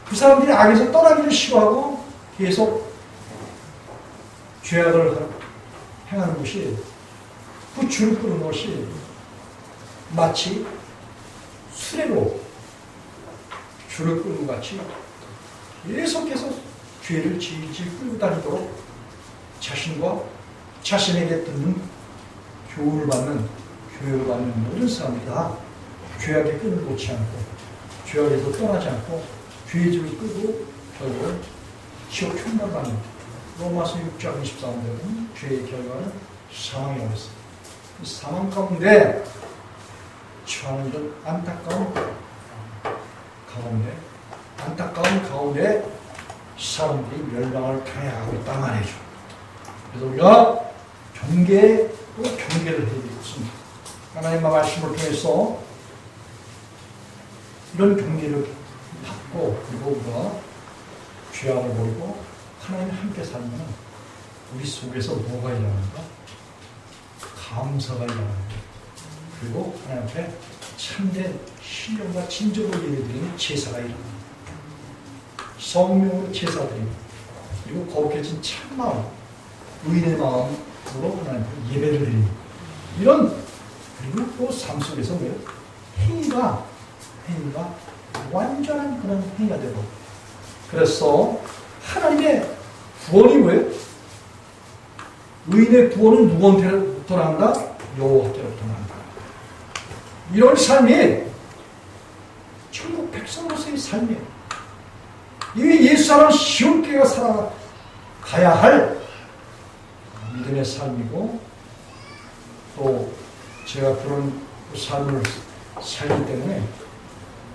그 사람들이 악에서 떠나기를 싫어하고 계속 죄악을 행하는 것이, 그 줄을 끄는 것이 마치 수레로 줄을 끄는 것 같이 계속해서 죄를 질질 끌고 다니도록 자신과 자신에게 듣는 교훈을 받는, 교육을 받는 모든 사람들이 다 죄악의 끈을 놓지 않고 죄악에서 떠나지 않고 죄의 줄을 끄고 결국은 지옥 총만 받는, 로마서 6장 23절은 죄의 결과는 사망이라고 했어요. 이 사망 가운데 처하는 이런 안타까운 가운데 사람들이 멸망을 당해가고 있단 말이죠. 그래서 우리가 경계를 해야 되겠습니다. 하나님의 말씀을 통해서 이런 경계를 받고, 그리고 우리가 죄악을 버리고 하나님 함께 살면 우리 속에서 뭐가 일어나는가? 감사가 일어납니다. 그리고 하나님 앞에 참된 신령과 진정을 예배드리는 제사가 일어납니다. 성령으로 제사드립니다. 그리고 거룩해진 참마음, 의인의 마음으로 하나님 앞에 예배를 드립니다. 이런, 그리고 또 삶 속에서 뭐예요? 행위가 완전한 그런 행위가 되고, 그래서 하나님의 구원이 뭐예요? 의인의 구원은 누구한테부터 난다? 여호와께로부터 난다. 이런 삶이 천국 백성으로서의 삶이에요. 이게 옛사람 시온교회가 살아가야 할 믿음의 삶이고, 또 제가 그런 삶을 살기 때문에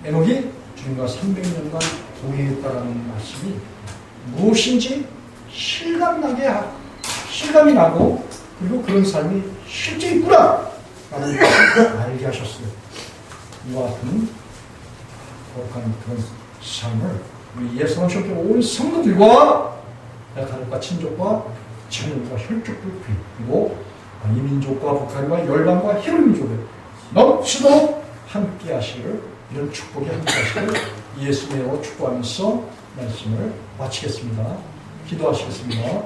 에녹이 주님과 300년간 동행했다라는 말씀이 무엇인지 실감이 나고, 그리고 그런 삶이 실제 있구나 라는 것을 알게 하셨어요. 이와 같은 거룩한 그런 삶을 우리 예수님께 온 성도들과 가족과 친족과 자녀들과 혈족들, 그리고 이민족과 북한과 열방과 히브리민족을 넘치도록 함께 하시기를, 이런 축복이 함께 하시기를 예수님으로 축복하면서 말씀을 마치겠습니다. 기도하시겠습니다.